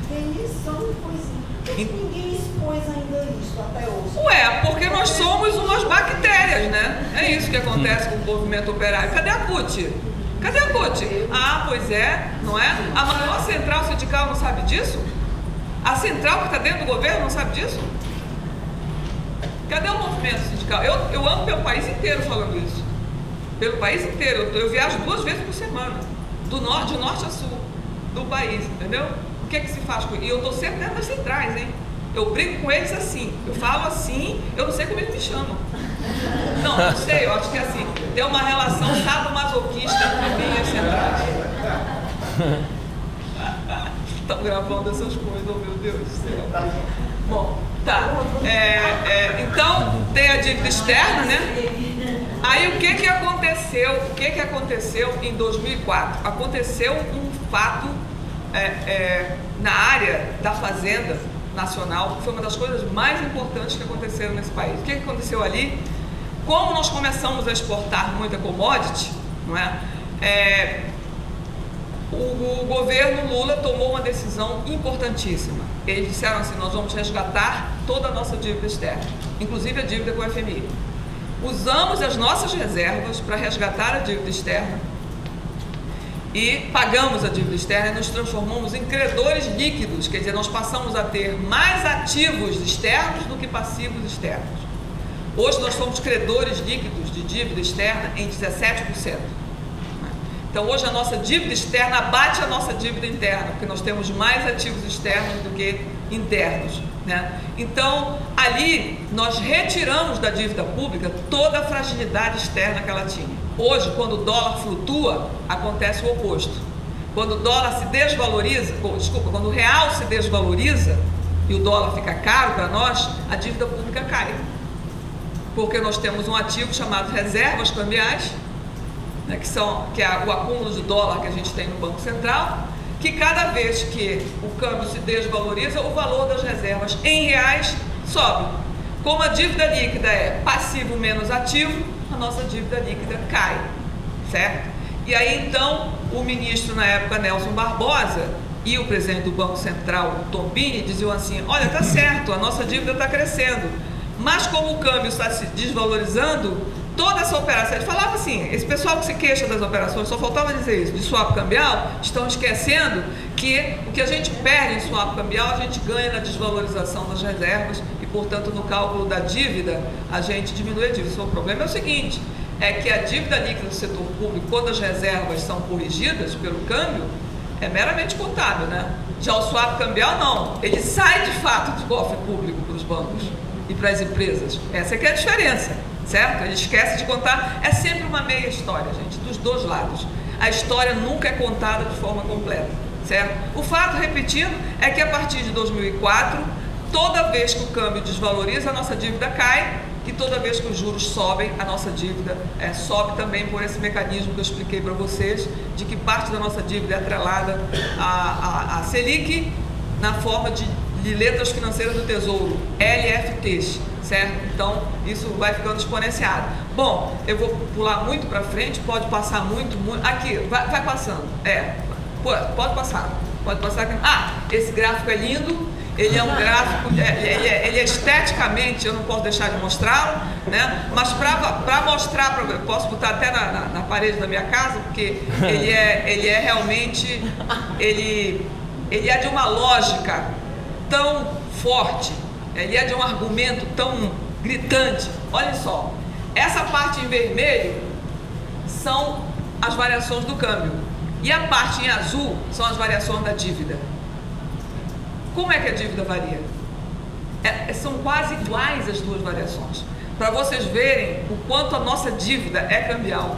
Demissão e coisinha. Por que ninguém expôs ainda isso até hoje? Ué, porque nós somos umas bactérias, né? É isso que acontece com o movimento operário. Cadê a CUT? Cadê a CUT? Ah, pois é, não é? A maior central sindical não sabe disso? A central que está dentro do governo não sabe disso? Cadê o movimento sindical? Eu ando pelo país inteiro falando isso. Pelo país inteiro. Eu viajo 2 vezes por semana. De norte a sul do país, entendeu? O que é que se faz com isso? E eu estou sempre dentro das centrais, hein? Eu brigo com eles assim. Eu falo assim, eu não sei como eles me chamam. Não sei, eu acho que é assim. Tem uma relação sadomasoquista entre mim e as centrais. Estão gravando essas coisas, oh meu Deus do céu. Bom, tá. Então, tem a dívida externa, né? Aí o que aconteceu? O que aconteceu em 2004? Aconteceu um fato na área da Fazenda Nacional, que foi uma das coisas mais importantes que aconteceram nesse país. O que aconteceu ali? Como nós começamos a exportar muita commodity, não é? O governo Lula tomou uma decisão importantíssima. Eles disseram assim: nós vamos resgatar toda a nossa dívida externa, inclusive a dívida com o FMI. Usamos as nossas reservas para resgatar a dívida externa e pagamos a dívida externa e nos transformamos em credores líquidos, quer dizer, nós passamos a ter mais ativos externos do que passivos externos. Hoje nós somos credores líquidos de dívida externa em 17%. Então hoje a nossa dívida externa bate a nossa dívida interna, porque nós temos mais ativos externos do que internos, né? Então ali nós retiramos da dívida pública toda a fragilidade externa que ela tinha. Hoje, quando o dólar flutua, acontece o oposto. Quando o dólar se desvaloriza, quando o real se desvaloriza e o dólar fica caro para nós, a dívida pública cai. Porque nós temos um ativo chamado reservas cambiais, né, que é o acúmulo de dólar que a gente tem no Banco Central, que cada vez que o câmbio se desvaloriza, o valor das reservas em reais sobe. Como a dívida líquida é passivo menos ativo, a nossa dívida líquida cai, certo? E aí então o ministro na época, Nelson Barbosa, e o presidente do Banco Central, Tombini, diziam assim: olha, tá certo, a nossa dívida está crescendo, mas como o câmbio está se desvalorizando, toda essa operação, ele falava assim, esse pessoal que se queixa das operações, só faltava dizer isso, de swap cambial, estão esquecendo que o que a gente perde em swap cambial, a gente ganha na desvalorização das reservas e, portanto, no cálculo da dívida, a gente diminui a dívida. O problema é o seguinte, é que a dívida líquida do setor público, quando as reservas são corrigidas pelo câmbio, é meramente contábil, né? Já o swap cambial, não. Ele sai, de fato, do cofre público para os bancos e para as empresas. Essa é que é a diferença. Certo? Ele esquece de contar, é sempre uma meia história, gente, dos dois lados. A história nunca é contada de forma completa, certo? O fato, repetindo, é que a partir de 2004, toda vez que o câmbio desvaloriza, a nossa dívida cai, e toda vez que os juros sobem, a nossa dívida sobe também por esse mecanismo que eu expliquei para vocês, de que parte da nossa dívida é atrelada à Selic, na forma de letras financeiras do Tesouro, LFTs. Certo? Então, isso vai ficando exponenciado. Bom, eu vou pular muito para frente, pode passar muito. Aqui, vai passando. Pode passar. Pode passar aqui. Ah, esse gráfico é lindo. Ele é um gráfico, ele é esteticamente, eu não posso deixar de mostrá-lo, né? Mas para mostrar, eu posso botar até na parede da minha casa, porque ele é realmente, ele é de uma lógica tão forte, ele é de um argumento tão gritante. Olha só, essa parte em vermelho são as variações do câmbio e a parte em azul são as variações da dívida. Como é que a dívida varia? São quase iguais as duas variações, para vocês verem o quanto a nossa dívida é cambial.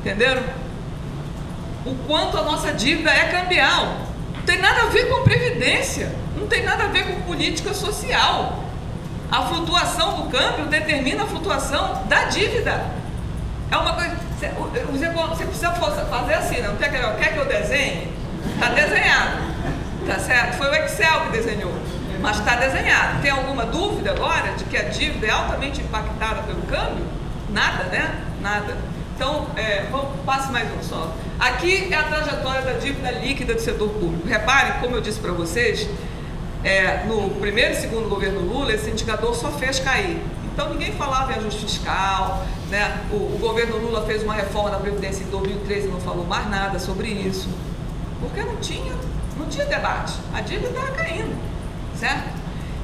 Entenderam? O quanto a nossa dívida é cambial. Não tem nada a ver com previdência, não tem nada a ver com política social. A flutuação do câmbio determina a flutuação da dívida. É uma coisa, você precisa fazer assim, não quer que eu desenhe? Está desenhado, tá certo? Foi o Excel que desenhou, mas está desenhado. Tem alguma dúvida agora de que a dívida é altamente impactada pelo câmbio? Nada, né? Nada. Então, passe mais um só. Aqui é a trajetória da dívida líquida do setor público. Reparem, como eu disse para vocês, no primeiro e segundo governo Lula, esse indicador só fez cair. Então ninguém falava em ajuste fiscal, né? O governo Lula fez uma reforma da Previdência em 2013 e não falou mais nada sobre isso, porque não tinha debate, a dívida estava caindo, certo?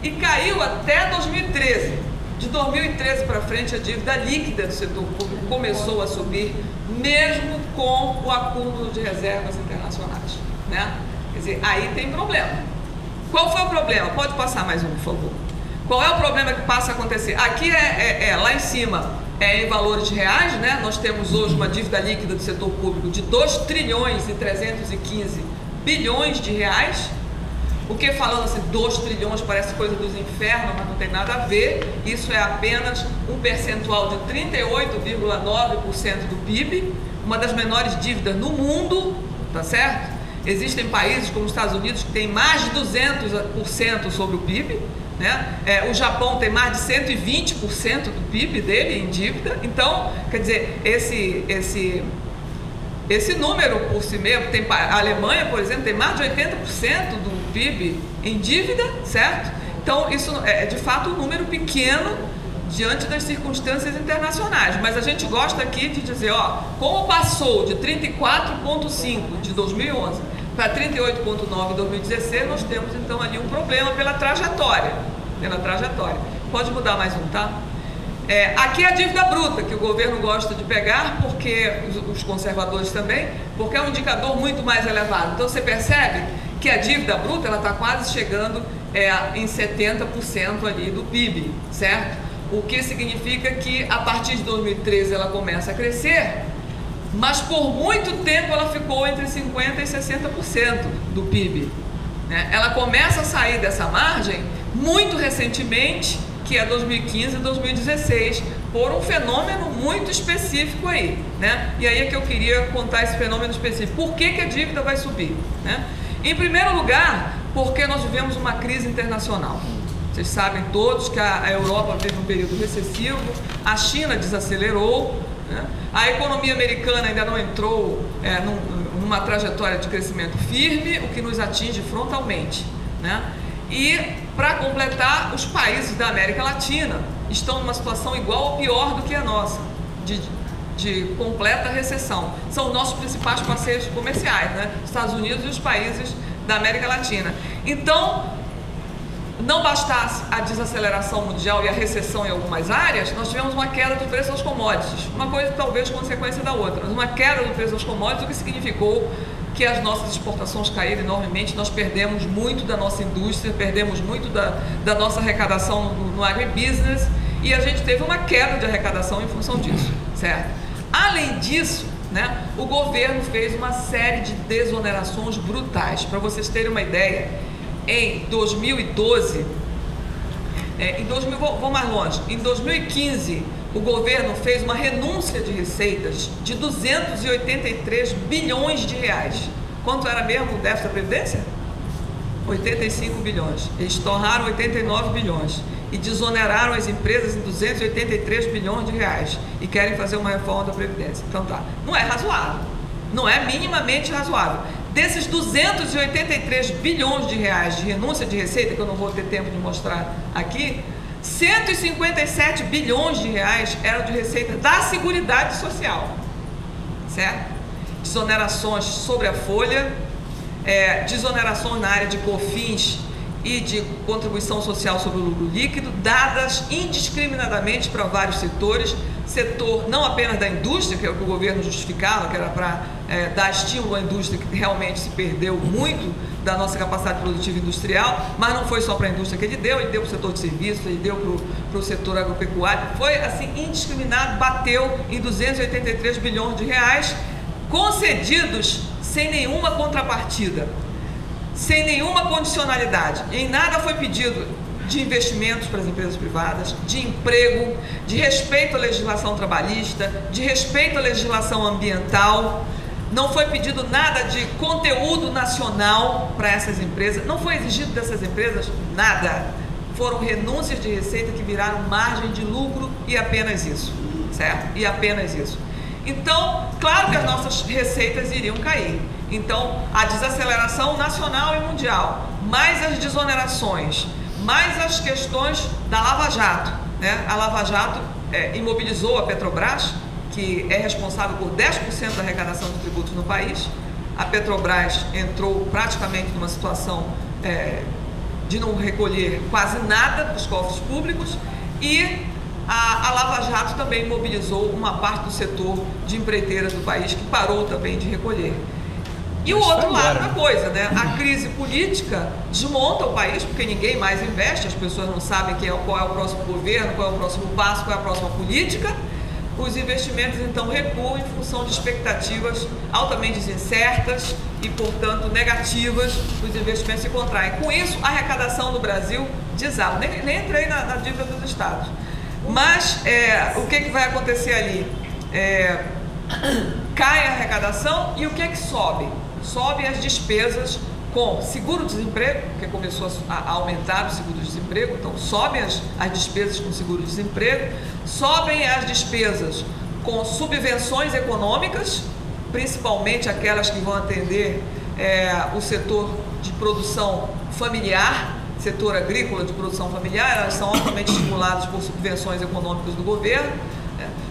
E caiu até 2013. De 2013 para frente, a dívida líquida do setor público começou a subir, mesmo com o acúmulo de reservas internacionais, né? Quer dizer, aí tem problema. Qual foi o problema? Pode passar mais um, por favor. Qual é o problema que passa a acontecer? Aqui lá em cima, em valores reais, né? Nós temos hoje uma dívida líquida do setor público de 2 trilhões e 315 bilhões de reais. O que, falando assim, 2 trilhões parece coisa dos infernos, mas não tem nada a ver. Isso é apenas um percentual de 38,9% do PIB, uma das menores dívidas no mundo, tá certo? Existem países como os Estados Unidos que têm mais de 200% sobre o PIB, né? O Japão tem mais de 120% do PIB dele em dívida. Então, quer dizer, esse número por si mesmo, a Alemanha, por exemplo, tem mais de 80% do PIB em dívida, certo? Então, isso é de fato um número pequeno diante das circunstâncias internacionais, mas a gente gosta aqui de dizer, como passou de 34,5 de 2011 para 38,9 em 2016, nós temos então ali um problema pela trajetória. Pode mudar mais um, tá? Aqui é a dívida bruta, que o governo gosta de pegar, porque os conservadores também, porque é um indicador muito mais elevado. Então você percebe que a dívida bruta ela está quase chegando em 70% ali do PIB, certo? O que significa que a partir de 2013 ela começa a crescer, mas por muito tempo ela ficou entre 50% e 60% do PIB, né? Ela começa a sair dessa margem muito recentemente, que é 2015 e 2016, por um fenômeno muito específico aí, né? E aí é que eu queria contar esse fenômeno específico. Por que a dívida vai subir, né? Em primeiro lugar, porque nós vivemos uma crise internacional. Vocês sabem todos que a Europa teve um período recessivo, a China desacelerou, né? A economia americana ainda não entrou numa trajetória de crescimento firme, o que nos atinge frontalmente, né? E, para completar, os países da América Latina estão numa situação igual ou pior do que a nossa, de completa recessão. São nossos principais parceiros comerciais, né? Estados Unidos e os países da América Latina. Então, não bastasse a desaceleração mundial e a recessão em algumas áreas, nós tivemos uma queda do preço das commodities. Uma coisa talvez consequência da outra, mas uma queda do preço das commodities, o que significou que as nossas exportações caíram enormemente, nós perdemos muito da nossa indústria, perdemos muito da nossa arrecadação no agribusiness, e a gente teve uma queda de arrecadação em função disso, certo? Além disso, né, o governo fez uma série de desonerações brutais. Para vocês terem uma ideia, em 2012, vou mais longe, em 2015, o governo fez uma renúncia de receitas de 283 bilhões de reais. Quanto era mesmo o déficit da Previdência? 85 bilhões. Eles torraram 89 bilhões e desoneraram as empresas em 283 bilhões de reais e querem fazer uma reforma da Previdência. Então tá, não é razoável, não é minimamente razoável. Desses 283 bilhões de reais de renúncia de receita, que eu não vou ter tempo de mostrar aqui, 157 bilhões de reais eram de receita da Seguridade Social, certo? Desonerações sobre a folha, desonerações na área de COFINS e de contribuição social sobre o lucro líquido, dadas indiscriminadamente para vários setores, setor não apenas da indústria, que é o que o governo justificava, que era para dar estímulo à indústria, que realmente se perdeu muito da nossa capacidade produtiva industrial, mas não foi só para a indústria que ele deu para o setor de serviços, ele deu para o setor agropecuário, foi assim indiscriminado, bateu em 283 bilhões de reais, concedidos sem nenhuma contrapartida, sem nenhuma condicionalidade. Em nada foi pedido de investimentos para as empresas privadas, de emprego, de respeito à legislação trabalhista, de respeito à legislação ambiental. Não foi pedido nada de conteúdo nacional para essas empresas, não foi exigido dessas empresas nada. Foram renúncias de receita que viraram margem de lucro e apenas isso, certo? E apenas isso. Então, claro que as nossas receitas iriam cair. Então, a desaceleração nacional e mundial, mais as desonerações, mais as questões da Lava Jato, né? A Lava Jato imobilizou a Petrobras, que é responsável por 10% da arrecadação de tributos no país. A Petrobras entrou praticamente numa situação de não recolher quase nada dos cofres públicos e a Lava Jato também mobilizou uma parte do setor de empreiteiras do país que parou também de recolher. E o outro lado da coisa, né? A crise política desmonta o país, porque ninguém mais investe, as pessoas não sabem qual é o próximo governo, qual é o próximo passo, qual é a próxima política. Os investimentos então recuam em função de expectativas altamente incertas e, portanto, negativas. Os investimentos se contraem. Com isso, a arrecadação do Brasil desaba. Nem entrei na dívida dos estados. Mas o que vai acontecer ali? Cai a arrecadação e o que sobe? Sobem as despesas com seguro-desemprego, porque começou a aumentar o seguro-desemprego, então sobem as despesas com seguro-desemprego, sobem as despesas com subvenções econômicas, principalmente aquelas que vão atender o setor de produção familiar, setor agrícola de produção familiar, elas são altamente estimuladas por subvenções econômicas do governo.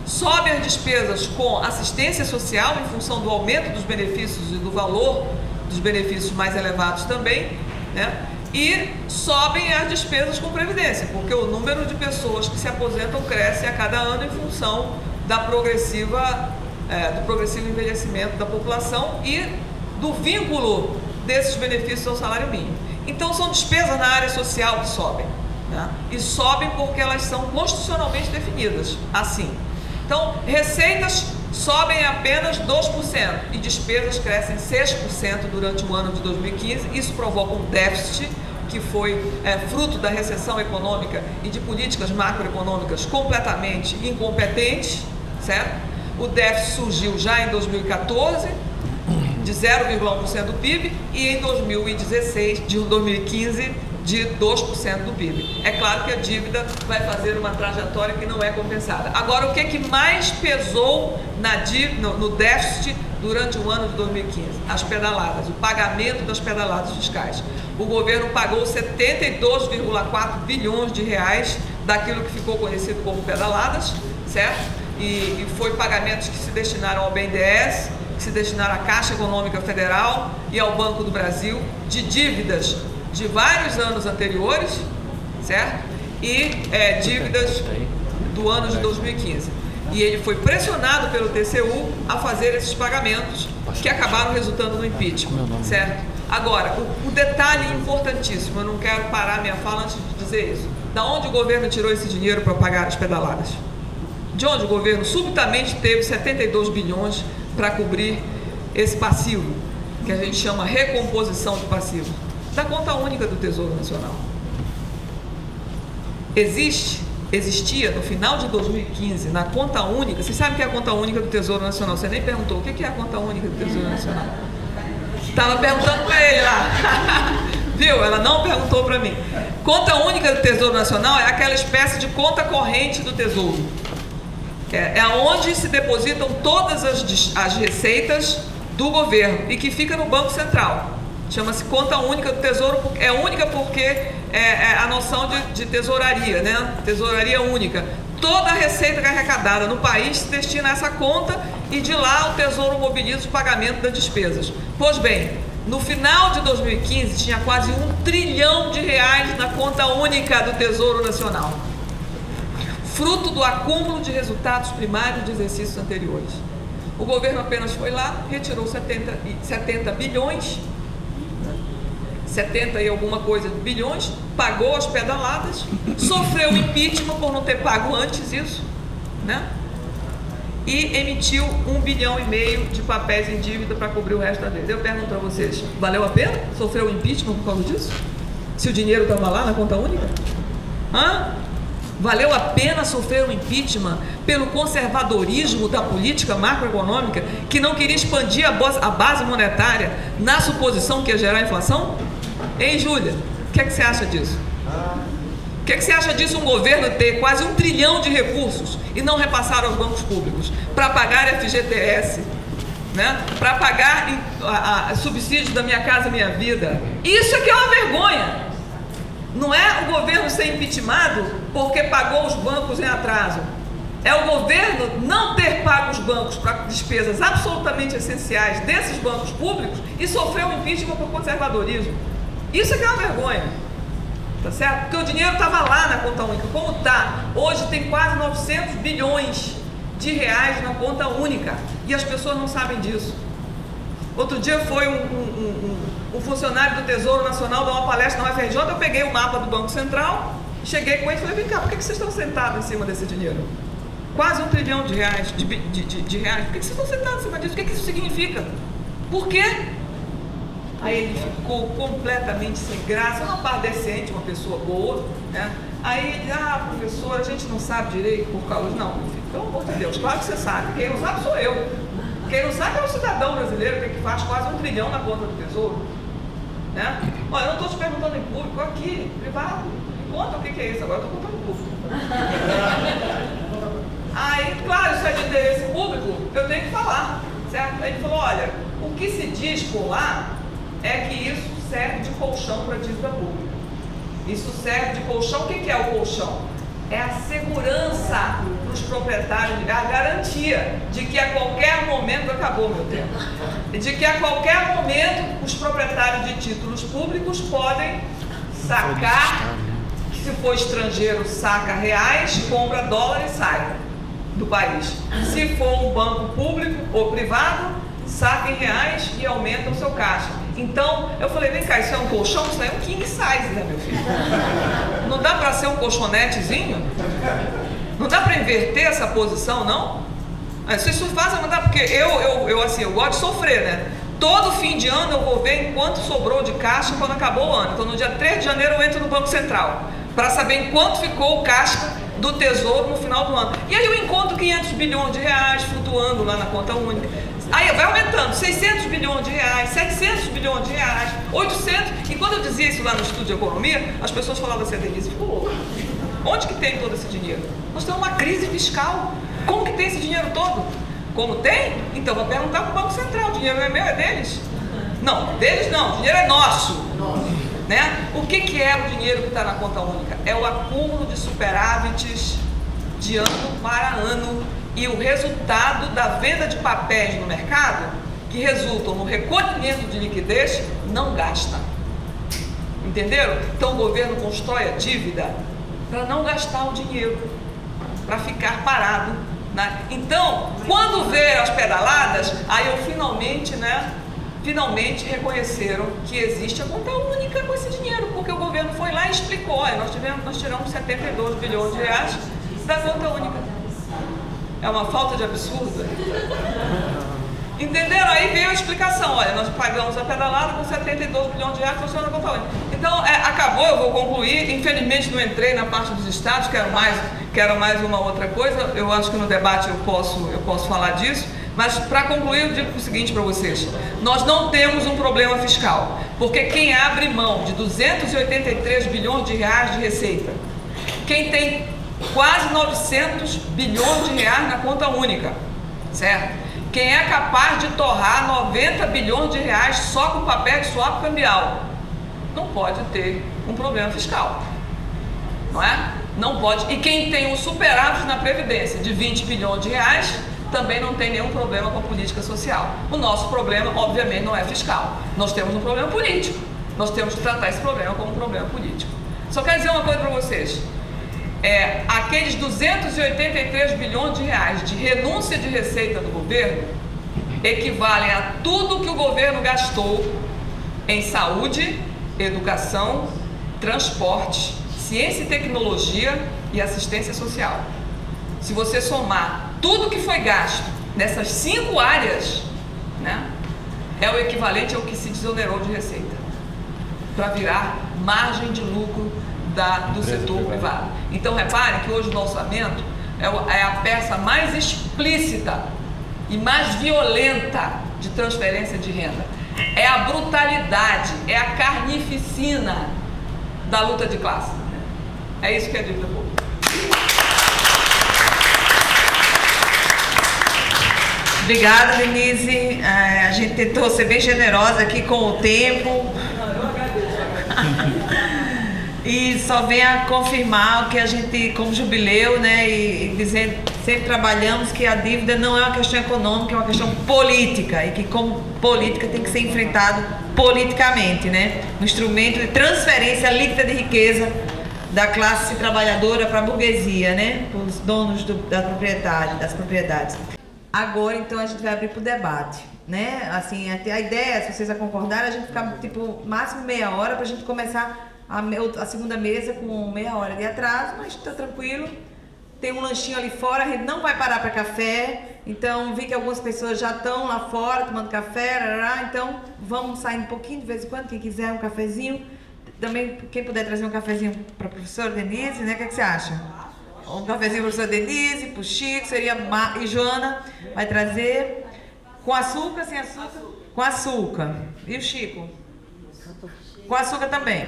Sobem as despesas com assistência social em função do aumento dos benefícios e do valor dos benefícios mais elevados também, né? E sobem as despesas com previdência, porque o número de pessoas que se aposentam cresce a cada ano em função do progressivo envelhecimento da população e do vínculo desses benefícios ao salário mínimo. Então são despesas na área social que sobem, né? E sobem porque elas são constitucionalmente definidas assim. Então, receitas sobem apenas 2% e despesas crescem 6% durante o ano de 2015. Isso provoca um déficit que foi fruto da recessão econômica e de políticas macroeconômicas completamente incompetentes, certo? O déficit surgiu já em 2014, de 0,1% do PIB, e em 2015, de 2% do PIB. É claro que a dívida vai fazer uma trajetória que não é compensada. Agora, o que mais pesou no déficit durante o ano de 2015? As pedaladas, o pagamento das pedaladas fiscais. O governo pagou 72,4 bilhões de reais daquilo que ficou conhecido como pedaladas, certo? E foi pagamentos que se destinaram ao BNDES, que se destinaram à Caixa Econômica Federal e ao Banco do Brasil, de dívidas de vários anos anteriores, certo? E dívidas do ano de 2015. E ele foi pressionado pelo TCU a fazer esses pagamentos que acabaram resultando no impeachment, certo? Agora, o detalhe importantíssimo, eu não quero parar minha fala antes de dizer isso. Da onde o governo tirou esse dinheiro para pagar as pedaladas? De onde o governo subitamente teve 72 bilhões para cobrir esse passivo, que a gente chama recomposição de passivo? Da conta única do Tesouro Nacional. Existia no final de 2015, na conta única, vocês sabem o que é a conta única do Tesouro Nacional? Você nem perguntou o que é a conta única do Tesouro Nacional. Estava perguntando para ele lá. Viu? Ela não perguntou para mim. Conta única do Tesouro Nacional é aquela espécie de conta corrente do Tesouro. É onde se depositam todas as receitas do governo e que fica no Banco Central. Chama-se conta única do Tesouro, é única porque é a noção de tesouraria, né? Tesouraria única. Toda a receita que é arrecadada no país se destina a essa conta e de lá o Tesouro mobiliza o pagamento das despesas. Pois bem, no final de 2015 tinha quase R$1 trilhão na conta única do Tesouro Nacional, fruto do acúmulo de resultados primários de exercícios anteriores. O governo apenas foi lá, retirou 70 bilhões, 70 e alguma coisa de bilhões, pagou as pedaladas, sofreu impeachment por não ter pago antes isso, né? E emitiu 1,5 bilhão de papéis em dívida para cobrir o resto da dívida. Eu pergunto para vocês, valeu a pena sofrer o impeachment por causa disso? Se o dinheiro estava lá na conta única? Valeu a pena sofrer um impeachment pelo conservadorismo da política macroeconômica que não queria expandir a base monetária na suposição que ia gerar inflação? Hein, Júlia? O que é que você acha disso? O que é que você acha disso um governo ter quase R$1 trilhão de recursos e não repassar aos bancos públicos para pagar FGTS, né? Para pagar subsídios da Minha Casa Minha Vida? Isso é que é uma vergonha. Não é o governo ser impeachmentado porque pagou os bancos em atraso. É o governo não ter pago os bancos para despesas absolutamente essenciais desses bancos públicos e sofrer um impeachment por conservadorismo. Isso é que é uma vergonha. Tá certo? Porque o dinheiro estava lá na conta única. Como está? Hoje tem quase 900 bilhões de reais na conta única. E as pessoas não sabem disso. Outro dia foi um funcionário do Tesouro Nacional dar uma palestra na UFRJ, eu peguei o mapa do Banco Central, cheguei com ele e falei, vem cá, por que vocês estão sentados em cima desse dinheiro? Quase R$1 trilhão de reais, de reais. Por que vocês estão sentados em cima disso? O que isso significa? Por quê? Aí ele ficou completamente sem graça, uma parte decente, uma pessoa boa, né? Aí ele, professor, a gente não sabe direito por causa... Não, meu filho, pelo amor de Deus, claro que você sabe. Quem não sabe sou eu. Quem não sabe é o cidadão brasileiro que faz quase R$1 trilhão na conta do Tesouro, né? Olha, eu não estou te perguntando em público, aqui, privado, me conta o que é isso, agora eu estou contando em público. Aí, claro, isso é de interesse público, eu tenho que falar, certo? Aí ele falou, olha, o que se diz por lá é que isso serve de colchão para a dívida pública. Isso serve de colchão. O que é o colchão? É a segurança para os proprietários, a garantia de que a qualquer momento, acabou meu tempo, de que a qualquer momento os proprietários de títulos públicos podem sacar, se for estrangeiro, saca reais, compra dólar e sai do país. Se for um banco público ou privado, saca em reais e aumenta o seu caixa. Então, eu falei, vem cá, isso é um colchão? Isso é um king size, né, meu filho? Não dá para ser um colchonetezinho? Não dá para inverter essa posição, não? Se isso faz, não dá, porque eu gosto de sofrer, né? Todo fim de ano eu vou ver enquanto sobrou de caixa quando acabou o ano. Então, no dia 3 de janeiro eu entro no Banco Central para saber em quanto ficou o caixa do Tesouro no final do ano. E aí eu encontro 500 bilhões de reais flutuando lá na conta única. Aí vai aumentando, 600 bilhões de reais, 700 bilhões de reais, 800. E quando eu dizia isso lá no estudo de economia, as pessoas falavam assim, a Denise ficou louca. Onde que tem todo esse dinheiro? Nós temos uma crise fiscal. Como que tem esse dinheiro todo? Como tem? Então vou perguntar para o Banco Central, o dinheiro não é meu, é deles? Não, deles não, o dinheiro é nosso. Né? O que é o dinheiro que está na conta única? É o acúmulo de superávites de ano para ano e o resultado da venda de papéis no mercado que resultam no recolhimento de liquidez não gasta. Entenderam? Então o governo constrói a dívida para não gastar o dinheiro, para ficar parado. Né? Então, quando veio as pedaladas, aí eu finalmente reconheceram que existe a conta única com esse dinheiro, porque o governo foi lá e explicou, olha, nós tiramos 72 bilhões de reais da conta única. É uma falta de absurdo. Entenderam? Aí veio a explicação, olha, nós pagamos a pedalada com 72 bilhões de reais, funciona a conta única. Então, acabou, eu vou concluir, infelizmente não entrei na parte dos estados, quero mais uma outra coisa, eu acho que no debate eu posso falar disso. Mas, para concluir, eu digo o seguinte para vocês. Nós não temos um problema fiscal, porque quem abre mão de 283 bilhões de reais de receita, quem tem quase 900 bilhões de reais na conta única, certo? Quem é capaz de torrar 90 bilhões de reais só com papel de swap cambial não pode ter um problema fiscal, não é? Não pode. E quem tem um superávit na Previdência de 20 bilhões de reais também não tem nenhum problema com a política social. O nosso problema, obviamente, não é fiscal. Nós temos um problema político. Nós temos que tratar esse problema como um problema político. Só quero dizer uma coisa para vocês. Aqueles 283 bilhões de reais de renúncia de receita do governo equivalem a tudo que o governo gastou em saúde, educação, transporte, ciência e tecnologia e assistência social. Se você somar tudo que foi gasto nessas 5 áreas, né, é o equivalente ao que se desonerou de receita, para virar margem de lucro do setor privado. Então reparem que hoje o orçamento é a peça mais explícita e mais violenta de transferência de renda. É a brutalidade, é a carnificina da luta de classe. É isso que é a dívida pública. Obrigada, Denise. A gente tentou ser bem generosa aqui com o tempo. E só vem a confirmar o que a gente, como jubileu, né, e dizendo, sempre trabalhamos que a dívida não é uma questão econômica, é uma questão política, e que como política tem que ser enfrentado politicamente, né, no instrumento de transferência líquida de riqueza da classe trabalhadora para a burguesia, né, para os donos das propriedades. Agora, então, a gente vai abrir para o debate, né, assim, a ideia, se vocês concordarem, a gente ficar, tipo, máximo meia hora para a gente começar a segunda mesa com meia hora de atraso, mas está tranquilo. Tem um lanchinho ali fora, a gente não vai parar para café, então vi que algumas pessoas já estão lá fora tomando café, então vamos sair um pouquinho de vez em quando, quem quiser um cafezinho. Também, quem puder trazer um cafezinho para a professora Denise, né? O que você acha? Um cafezinho para a professora Denise, para o Chico, e Joana vai trazer com açúcar, sem açúcar? Com açúcar. E o Chico? Com açúcar também.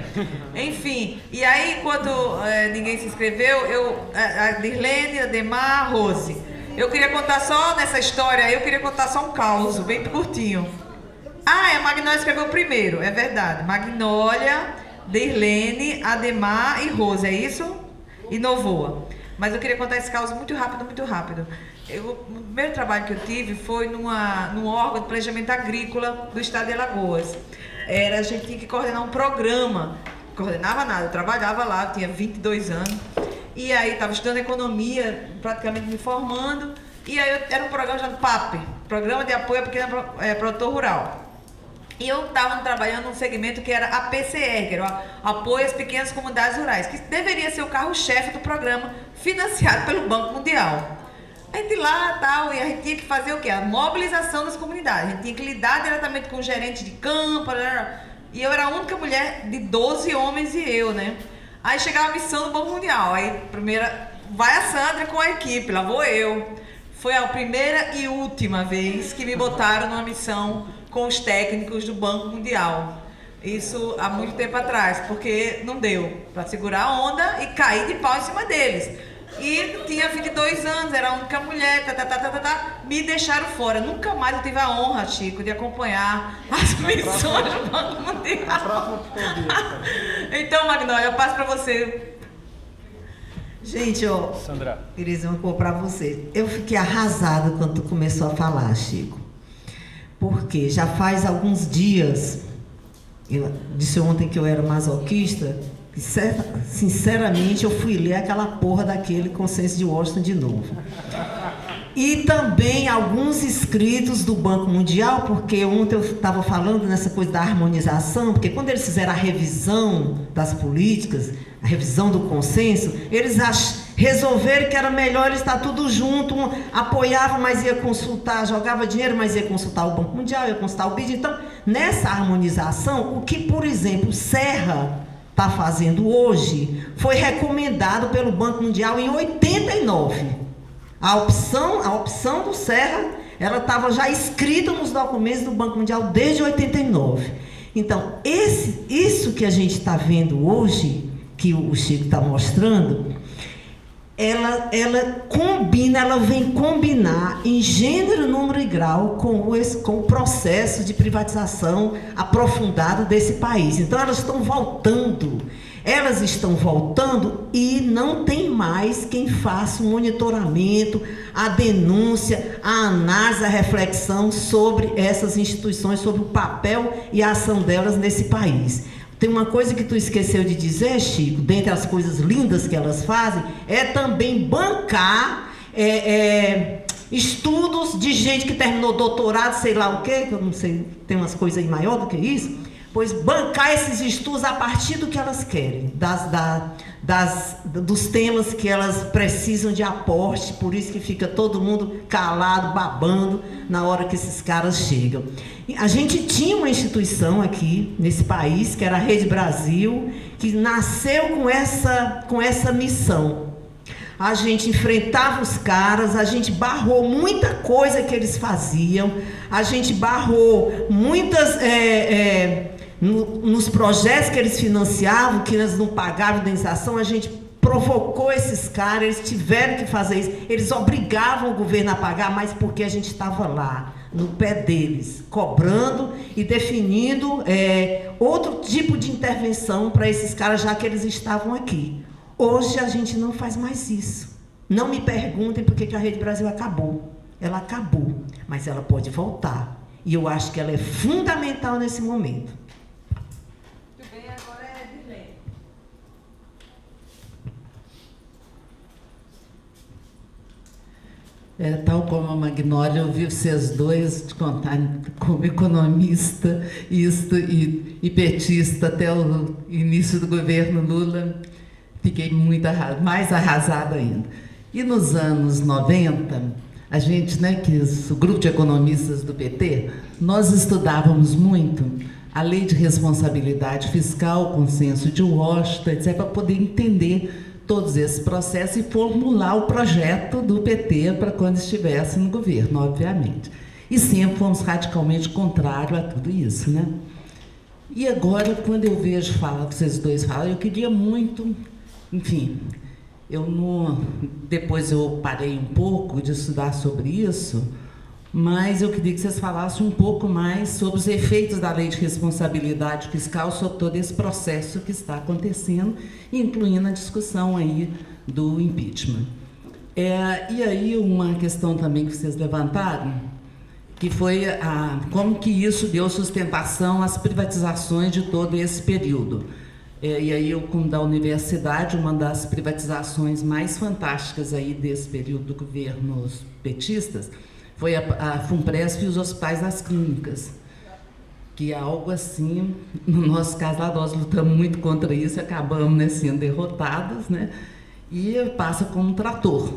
Enfim, e aí, enquanto ninguém se inscreveu, a Dirlene, a Demar, a Rose. Eu queria contar só nessa história, eu queria contar só um caos, bem curtinho. A Magnólia escreveu primeiro, é verdade. Magnólia, Dirlene, Ademar e Rose, é isso? E Novoa. Mas eu queria contar esse caos muito rápido, muito rápido. O primeiro trabalho que eu tive foi num órgão de planejamento agrícola do estado de Alagoas. A gente tinha que coordenar um programa. Coordenava nada, eu trabalhava lá, eu tinha 22 anos. E aí estava estudando economia, praticamente me formando. E aí era um programa chamado PAP, Programa de Apoio a Pequeno Produtor Rural. E eu estava trabalhando num segmento que era a PCR, que era o Apoio às Pequenas Comunidades Rurais, que deveria ser o carro-chefe do programa, financiado pelo Banco Mundial. A gente lá tal, e a gente tinha que fazer o quê? A mobilização das comunidades. A gente tinha que lidar diretamente com o gerente de campo, e eu era a única mulher de 12 homens e eu, né? Aí chegava a missão do Banco Mundial. Aí, primeira, vai a Sandra com a equipe, lá vou eu. Foi a primeira e última vez que me botaram numa missão com os técnicos do Banco Mundial. Isso há muito tempo atrás, porque não deu para segurar a onda e cair de pau em cima deles. E tinha 22 anos, era a única mulher, me deixaram fora. Nunca mais eu tive a honra, Chico, de acompanhar as missões do Banco Mundial. Então, Magnólia, eu passo para você. Gente, ó, Sandra, queria dizer uma coisa para você. Eu fiquei arrasada quando tu começou a falar, Chico. Porque já faz alguns dias, eu disse ontem que eu era masoquista, e sinceramente eu fui ler aquela porra daquele Consenso de Washington de novo. E também alguns escritos do Banco Mundial, porque ontem eu estava falando nessa coisa da harmonização, porque quando eles fizeram a revisão das políticas, a revisão do consenso, eles resolveram que era melhor estar tudo junto, apoiava, mas ia consultar, jogava dinheiro, mas ia consultar o Banco Mundial, ia consultar o BID. Então, nessa harmonização, o que, por exemplo, o Serra está fazendo hoje, foi recomendado pelo Banco Mundial em 89. A opção do Serra, ela estava já escrita nos documentos do Banco Mundial desde 89. Então, isso que a gente está vendo hoje, que o Chico está mostrando, ela combina, ela vem combinar em gênero, número e grau com o processo de privatização aprofundado desse país. Então elas estão voltando e não tem mais quem faça o monitoramento, a denúncia, a análise, a reflexão sobre essas instituições, sobre o papel e a ação delas nesse país. Tem uma coisa que tu esqueceu de dizer, Chico, dentre as coisas lindas que elas fazem, é também bancar estudos de gente que terminou doutorado, sei lá o quê, que eu não sei, tem umas coisas aí maior do que isso, pois bancar esses estudos a partir do que elas querem, dos temas que elas precisam de aporte, por isso que fica todo mundo calado, babando, na hora que esses caras chegam. A gente tinha uma instituição aqui, nesse país, que era a Rede Brasil, que nasceu com essa missão. A gente enfrentava os caras, a gente barrou muita coisa que eles faziam, a gente barrou muitas... nos projetos que eles financiavam, que eles não pagavam indenização, a gente provocou esses caras, eles tiveram que fazer isso, eles obrigavam o governo a pagar, mas porque a gente estava lá, no pé deles, cobrando e definindo outro tipo de intervenção para esses caras, já que eles estavam aqui. Hoje a gente não faz mais isso. Não me perguntem por que a Rede Brasil acabou. Ela acabou, mas ela pode voltar. E eu acho que ela é fundamental nesse momento. Tal como a Magnólia, eu vi vocês dois te contar como economista e petista até o início do governo Lula, fiquei mais arrasada ainda. E nos anos 90, a gente, o grupo de economistas do PT, nós estudávamos muito a lei de responsabilidade fiscal, o consenso de Washington, etc., para poder entender todos esses processos e formular o projeto do PT para quando estivesse no governo, obviamente. E sempre fomos radicalmente contrários a tudo isso, né? E agora, quando eu vejo vocês dois falar, eu queria muito, enfim, depois eu parei um pouco de estudar sobre isso, mas eu queria que vocês falassem um pouco mais sobre os efeitos da lei de responsabilidade fiscal sobre todo esse processo que está acontecendo, incluindo a discussão aí do impeachment. E aí uma questão também que vocês levantaram, que foi como que isso deu sustentação às privatizações de todo esse período. E aí eu, como da universidade, uma das privatizações mais fantásticas aí desse período do governo petistas foi a Funpresp e os hospitais das clínicas, que é algo assim, no nosso caso lá, nós lutamos muito contra isso e acabamos sendo derrotados, e passa como um trator.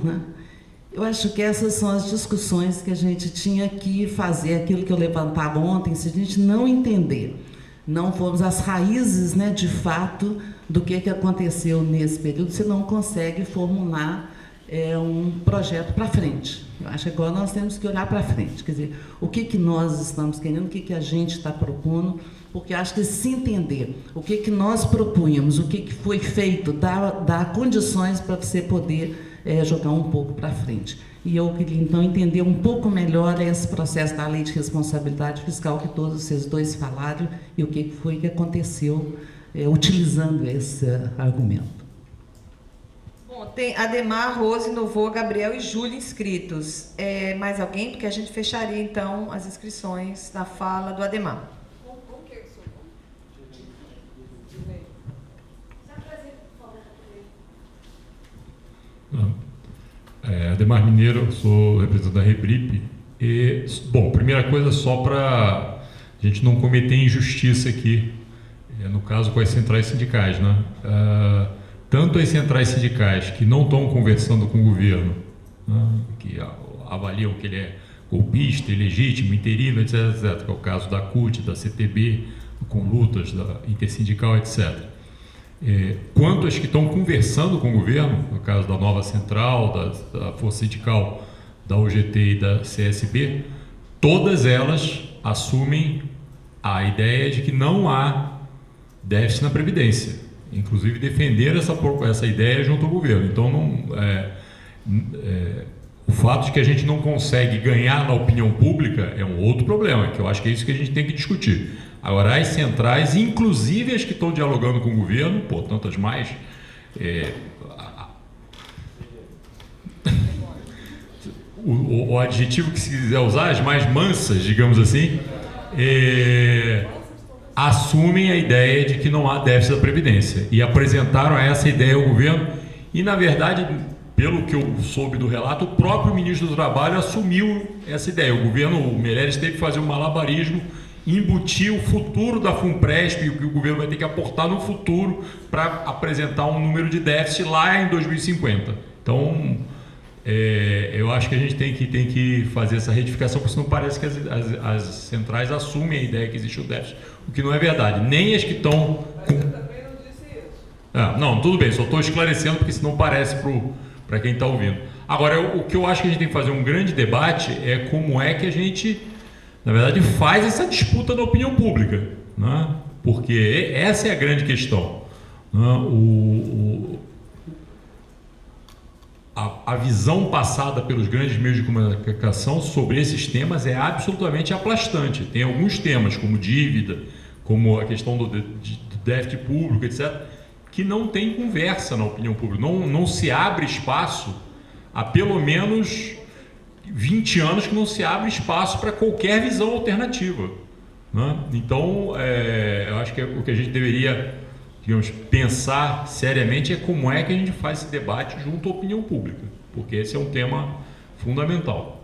Eu acho que essas são as discussões que a gente tinha que fazer, aquilo que eu levantava ontem, se a gente não entender, não formos às raízes, de fato, do que aconteceu nesse período, você não consegue formular um projeto para frente. Eu acho que agora nós temos que olhar para frente, quer dizer, o que nós estamos querendo, o que a gente está propondo, porque acho que se entender o que nós propunhamos, o que foi feito, dá condições para você poder jogar um pouco para frente. E eu queria, então, entender um pouco melhor esse processo da lei de responsabilidade fiscal que todos vocês dois falaram e o que foi que aconteceu utilizando esse argumento. Bom, tem Ademar, Rose, Novoa, Gabriel e Júlia inscritos. Mais alguém? Porque a gente fecharia, então, as inscrições na fala do Ademar. Ademar Mineiro, sou representante da Rebrip. Bom, primeira coisa, só para a gente não cometer injustiça aqui, no caso com as centrais sindicais, tanto as centrais sindicais que não estão conversando com o governo, que avaliam que ele é golpista, ilegítimo, interino, etc., que é o caso da CUT, da CTB, com lutas da intersindical, etc., quanto as que estão conversando com o governo, no caso da nova central, da Força Sindical, da UGT e da CSB, todas elas assumem a ideia de que não há déficit na Previdência. inclusive defender essa ideia junto ao governo. Então, o fato de que a gente não consegue ganhar na opinião pública é um outro problema, que eu acho que é isso que a gente tem que discutir. Agora, as centrais, inclusive as que estão dialogando com o governo, tantas mais, o adjetivo que se quiser usar, as mais mansas, digamos assim, assumem a ideia de que não há déficit da Previdência e apresentaram essa ideia ao governo e, na verdade, pelo que eu soube do relato, o próprio ministro do Trabalho assumiu essa ideia. O governo, o Meirelles, teve que fazer um malabarismo, embutir o futuro da FUNPRESP e o que o governo vai ter que aportar no futuro para apresentar um número de déficit lá em 2050. Então, eu acho que a gente tem que fazer essa retificação, porque senão parece que as centrais assumem a ideia que existe o déficit, o que não é verdade. Nem as que estão... Não, tudo bem, só estou esclarecendo, porque senão parece para quem está ouvindo. Agora, o que eu acho que a gente tem que fazer um grande debate é como é que a gente, na verdade, faz essa disputa na opinião pública, né? Porque essa é a grande questão, né? A visão passada pelos grandes meios de comunicação sobre esses temas é absolutamente aplastante. Tem alguns temas, como dívida, como a questão do déficit público, etc., que não tem conversa na opinião pública. Não se abre espaço, há pelo menos 20 anos que não se abre espaço para qualquer visão alternativa, né? Então, eu acho que o que a gente deveria, digamos, pensar seriamente é como é que a gente faz esse debate junto à opinião pública, porque esse é um tema fundamental.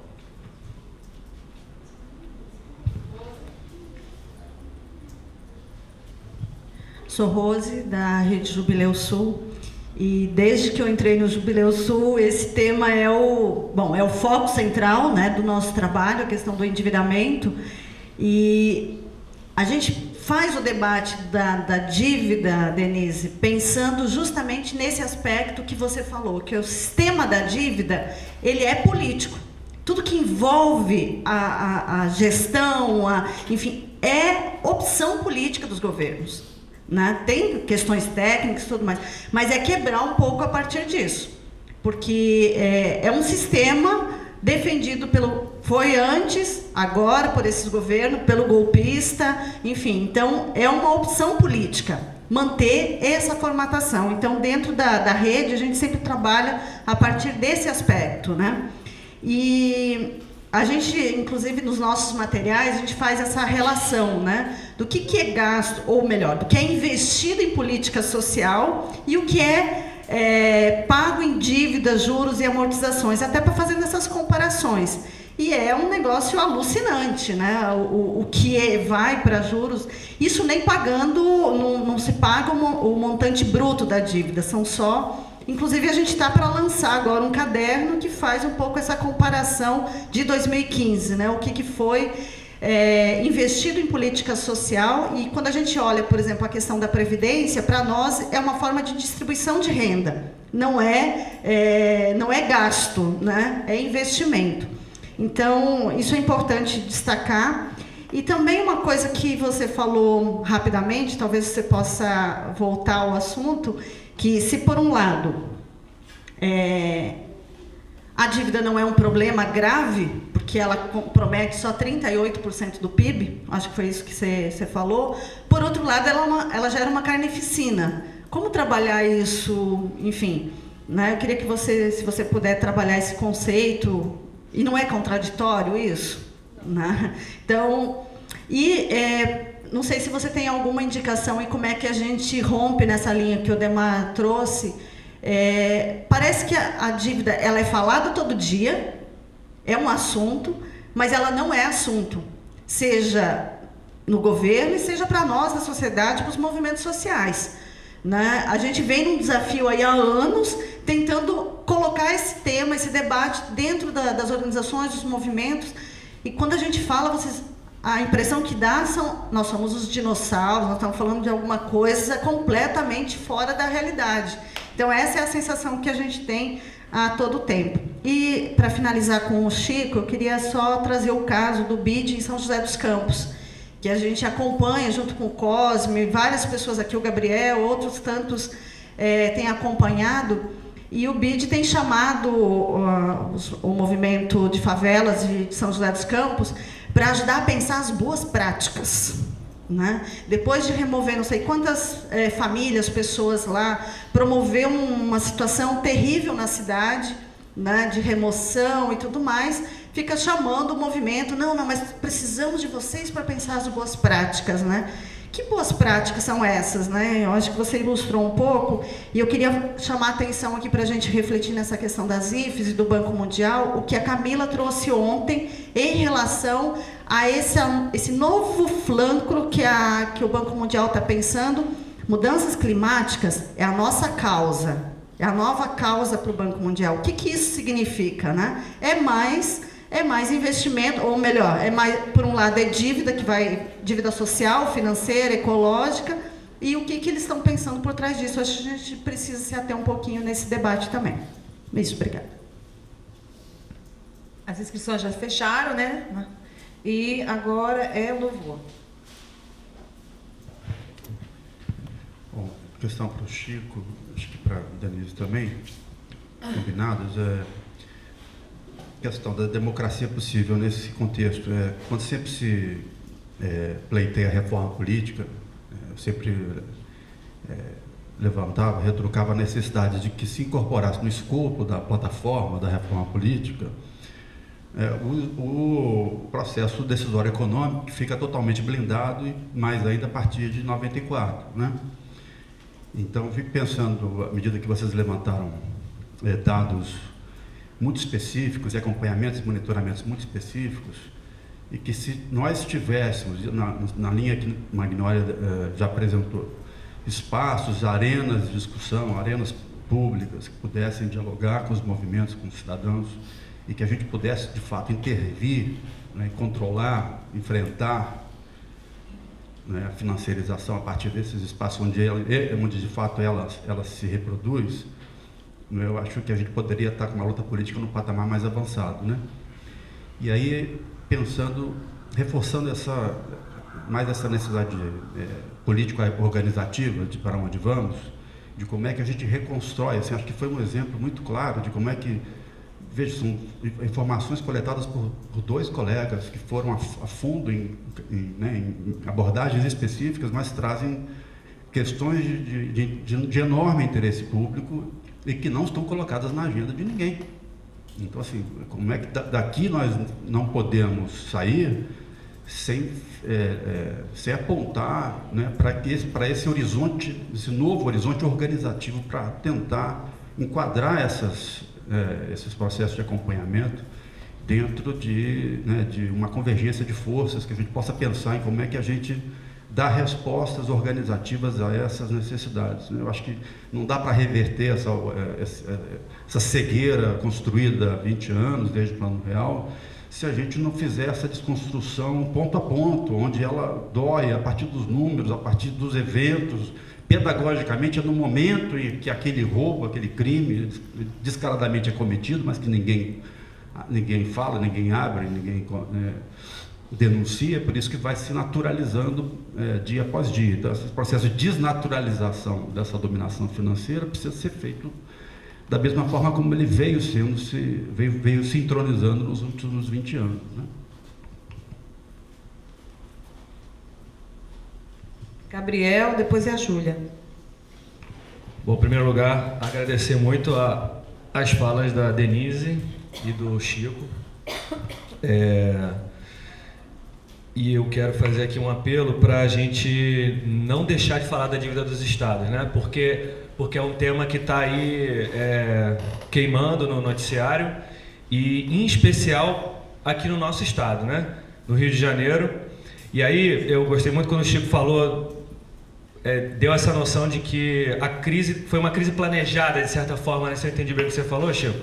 Sou Rose, da Rede Jubileu Sul, e desde que eu entrei no Jubileu Sul, esse tema é o foco central, né, do nosso trabalho, a questão do endividamento, e a gente faz o debate da dívida, Denise, pensando justamente nesse aspecto que você falou, que o sistema da dívida, ele é político. Tudo que envolve a gestão, enfim, é opção política dos governos, né? Tem questões técnicas e tudo mais, mas é quebrar um pouco a partir disso, porque é um sistema defendido foi antes, agora por esses governos, pelo golpista, enfim, então é uma opção política manter essa formatação. Então, dentro da rede, a gente sempre trabalha a partir desse aspecto, né? E a gente, inclusive, nos nossos materiais, a gente faz essa relação, né, do que é gasto, ou melhor, do que é investido em política social e o que é pago em dívidas, juros e amortizações, até para fazer essas comparações. E é um negócio alucinante, né? O que vai para juros, isso nem pagando, não se paga o montante bruto da dívida, são só... Inclusive, a gente está para lançar agora um caderno que faz um pouco essa comparação de 2015, né? O que foi investido em política social, e quando a gente olha, por exemplo, a questão da Previdência, para nós é uma forma de distribuição de renda, não é gasto, né? É investimento. Então, isso é importante destacar. E também uma coisa que você falou rapidamente, talvez você possa voltar ao assunto, que se por um lado a dívida não é um problema grave, porque ela compromete só 38% do PIB, acho que foi isso que você falou, por outro lado ela gera uma carnificina. Como trabalhar isso, enfim, né? Eu queria que se você puder trabalhar esse conceito, e não é contraditório isso, né? Então, não sei se você tem alguma indicação e como é que a gente rompe nessa linha que o Demar trouxe. Parece que a dívida ela é falada todo dia, é um assunto, mas ela não é assunto, seja no governo e seja para nós, na sociedade, para os movimentos sociais, né? A gente vem num desafio aí há anos, tentando colocar esse tema, esse debate dentro das organizações, dos movimentos, e quando a gente fala, a impressão que dá nós somos os dinossauros, nós estamos falando de alguma coisa completamente fora da realidade. Então, essa é a sensação que a gente tem a todo tempo. E, para finalizar com o Chico, eu queria só trazer o caso do BID em São José dos Campos, que a gente acompanha junto com o Cosme, várias pessoas aqui, o Gabriel, outros tantos têm acompanhado, e o BID tem chamado o movimento de favelas de São José dos Campos para ajudar a pensar as boas práticas, né? Depois de remover não sei quantas famílias, pessoas lá, promover uma situação terrível na cidade, né, de remoção e tudo mais, fica chamando o movimento, não, mas precisamos de vocês para pensar as boas práticas, né? Que boas práticas são essas, né? Eu acho que você ilustrou um pouco, e eu queria chamar a atenção aqui para a gente refletir nessa questão das IFES e do Banco Mundial, o que a Camila trouxe ontem em relação a esse novo flanco que o Banco Mundial está pensando. Mudanças climáticas é a nossa causa, é a nova causa para o Banco Mundial. O que isso significa, né? É mais investimento, ou melhor, por um lado, é dívida, dívida social, financeira, ecológica, e o que eles estão pensando por trás disso. Acho que a gente precisa se ater um pouquinho nesse debate também. Isso, obrigada. As inscrições já fecharam, né? E agora é o louvor. Bom, questão para o Chico, acho que para a Denise também, combinados, questão da democracia possível nesse contexto. Quando sempre se pleiteia a reforma política, eu sempre levantava, retrucava a necessidade de que se incorporasse no escopo da plataforma da reforma política o processo decisório econômico, que fica totalmente blindado, e mais ainda a partir de 94, né? Então, eu fico pensando, à medida que vocês levantaram dados muito específicos e acompanhamentos e monitoramentos muito específicos, e que se nós tivéssemos, na linha que Magnólia já apresentou, espaços, arenas de discussão, arenas públicas que pudessem dialogar com os movimentos, com os cidadãos, e que a gente pudesse, de fato, intervir, né, controlar, enfrentar, né, a financiarização a partir desses espaços onde de fato ela se reproduz, eu acho que a gente poderia estar com uma luta política no patamar mais avançado, né? E aí, reforçando mais essa necessidade político-organizativa de para onde vamos, de como é que a gente reconstrói, assim, acho que foi um exemplo muito claro de como é que, veja, são informações coletadas por dois colegas que foram a fundo em abordagens específicas, mas trazem questões de enorme interesse público e que não estão colocadas na agenda de ninguém. Então, assim, como é que daqui nós não podemos sair sem apontar, né, para esse horizonte, esse novo horizonte organizativo, para tentar enquadrar esses processos de acompanhamento dentro de uma convergência de forças, que a gente possa pensar em como é que a gente dá respostas organizativas a essas necessidades. Eu acho que não dá para reverter essa cegueira construída há 20 anos, desde o Plano Real, se a gente não fizer essa desconstrução ponto a ponto, onde ela dói a partir dos números, a partir dos eventos, pedagogicamente é no momento em que aquele roubo, aquele crime descaradamente é cometido, mas que ninguém fala, ninguém abre, ninguém denuncia, por isso que vai se naturalizando dia após dia. Então, esse processo de desnaturalização dessa dominação financeira precisa ser feito da mesma forma como ele veio se entronizando nos últimos 20 anos, né? Gabriel, depois é a Júlia. Bom, em primeiro lugar, agradecer muito as falas da Denise e do Chico. E eu quero fazer aqui um apelo para a gente não deixar de falar da dívida dos estados, né? Porque é um tema que está aí queimando no noticiário, e em especial aqui no nosso estado, né? No Rio de Janeiro. E aí eu gostei muito quando o Chico falou, deu essa noção de que a crise foi uma crise planejada, de certa forma, né? Se eu entendi bem o que você falou, Chico.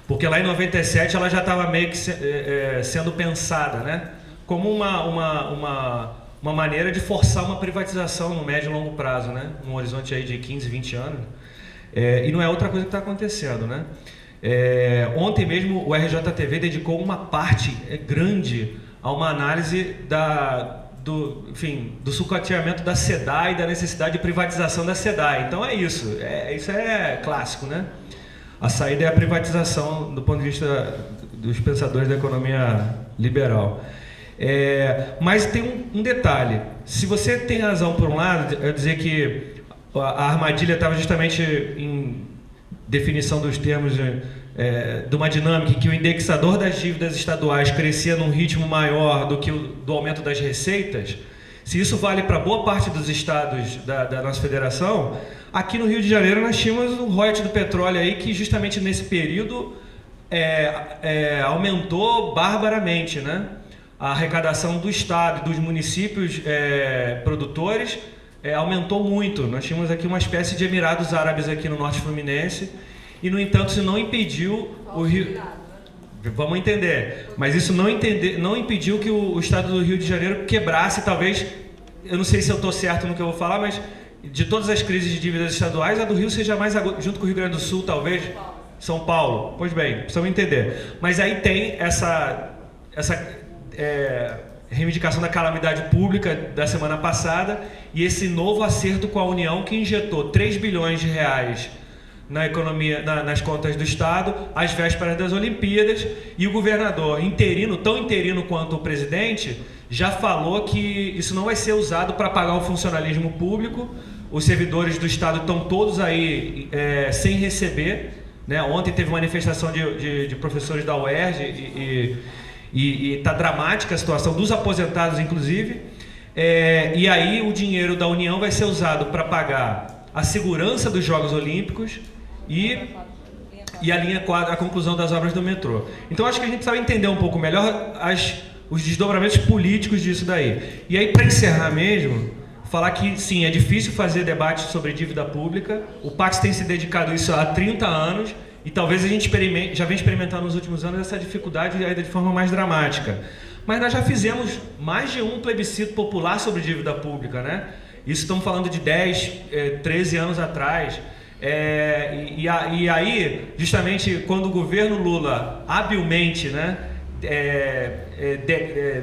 Porque lá em 97 ela já estava meio que sendo pensada, né? Como uma maneira de forçar uma privatização no médio e longo prazo, né? Um horizonte aí de 15, 20 anos. E não é outra coisa que está acontecendo, né? Ontem mesmo o RJTV dedicou uma parte grande a uma análise do sucateamento da SEDAI e da necessidade de privatização da SEDAI. Então isso é clássico, né? A saída é a privatização do ponto de vista dos pensadores da economia liberal. Mas tem um detalhe. Se você tem razão por um lado, eu dizer que a armadilha estava justamente em definição dos termos de uma dinâmica em que o indexador das dívidas estaduais crescia num ritmo maior do que do aumento das receitas. Se isso vale para boa parte dos estados da nossa federação, aqui no Rio de Janeiro nós tínhamos o royalties do petróleo aí que justamente nesse período aumentou barbaramente, né? A arrecadação do estado e dos municípios produtores aumentou muito. Nós tínhamos aqui uma espécie de Emirados Árabes aqui no Norte Fluminense e, no entanto, isso não impediu o Rio... Vamos entender. Mas isso não impediu que o estado do Rio de Janeiro quebrasse, talvez... Eu não sei se eu estou certo no que eu vou falar, mas de todas as crises de dívidas estaduais, a do Rio seja mais junto com o Rio Grande do Sul, talvez... São Paulo. Pois bem, precisamos entender. Mas aí tem essa reivindicação da calamidade pública da semana passada e esse novo acerto com a União que injetou 3 bilhões de reais na economia, nas contas do Estado, às vésperas das Olimpíadas, e o governador interino, tão interino quanto o presidente, já falou que isso não vai ser usado para pagar o funcionalismo público. Os servidores do Estado estão todos aí sem receber, né? Ontem teve manifestação de professores da UERJ e está dramática a situação dos aposentados, inclusive. E aí o dinheiro da União vai ser usado para pagar a segurança dos Jogos Olímpicos e a conclusão das obras do metrô. Então acho que a gente precisa entender um pouco melhor os desdobramentos políticos disso daí. E aí, para encerrar mesmo, falar que sim, é difícil fazer debate sobre dívida pública. O Pax tem se dedicado a isso há 30 anos e talvez a gente já vem experimentando nos últimos anos essa dificuldade ainda de forma mais dramática. Mas nós já fizemos mais de um plebiscito popular sobre dívida pública, né? Isso estamos falando de 10, 13 anos atrás. E aí, justamente, quando o governo Lula habilmente, né,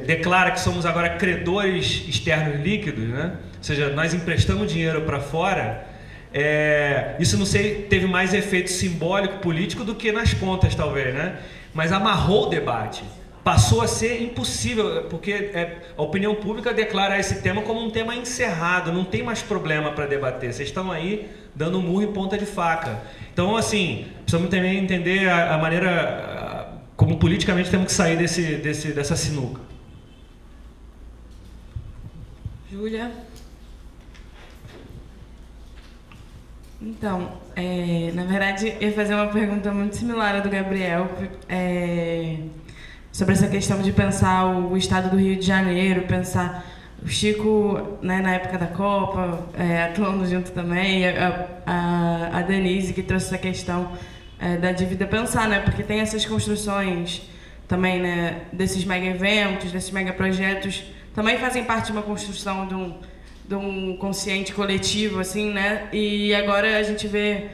declara que somos agora credores externos líquidos, né? Ou seja, nós emprestamos dinheiro para fora, isso não sei, teve mais efeito simbólico, político do que nas contas, talvez, né? Mas amarrou o debate. Passou a ser impossível, porque a opinião pública declara esse tema como um tema encerrado, não tem mais problema para debater. Vocês estão aí dando murro em ponta de faca. Então, assim, precisamos também entender a maneira como politicamente temos que sair dessa sinuca. Júlia? Então, na verdade, eu ia fazer uma pergunta muito similar à do Gabriel, sobre essa questão de pensar o estado do Rio de Janeiro, pensar o Chico, né, na época da Copa, atuando junto também, a Denise, que trouxe essa questão da dívida, pensar, né, porque tem essas construções também, né, desses mega eventos, desses mega projetos, também fazem parte de uma construção de um consciente coletivo, assim, né, e agora a gente vê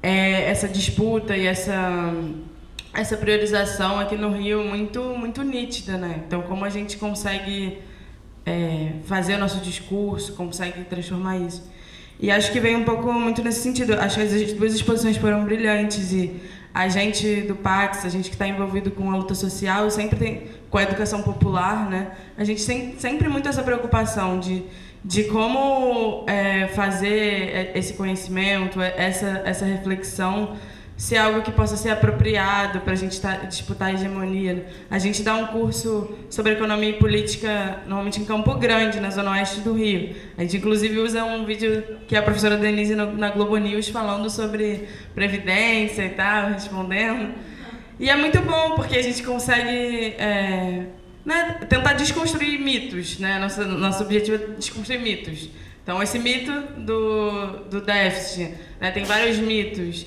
essa disputa e essa priorização aqui no Rio muito nítida, né? Então, como a gente consegue fazer o nosso discurso, consegue transformar isso. E acho que vem um pouco muito nesse sentido. Acho que as duas exposições foram brilhantes e a gente do Pax, a gente que está envolvido com a luta social, sempre tem, com a educação popular, né? A gente tem sempre muito essa preocupação de como fazer esse conhecimento, essa reflexão, ser algo que possa ser apropriado para a gente disputar a hegemonia. A gente dá um curso sobre economia e política, normalmente em Campo Grande, na zona oeste do Rio. A gente, inclusive, usa um vídeo que a professora Denise na Globo News falando sobre previdência e tal, respondendo. E é muito bom, porque a gente consegue tentar desconstruir mitos, né? Nosso objetivo é desconstruir mitos. Então, esse mito do déficit, né? Tem vários mitos.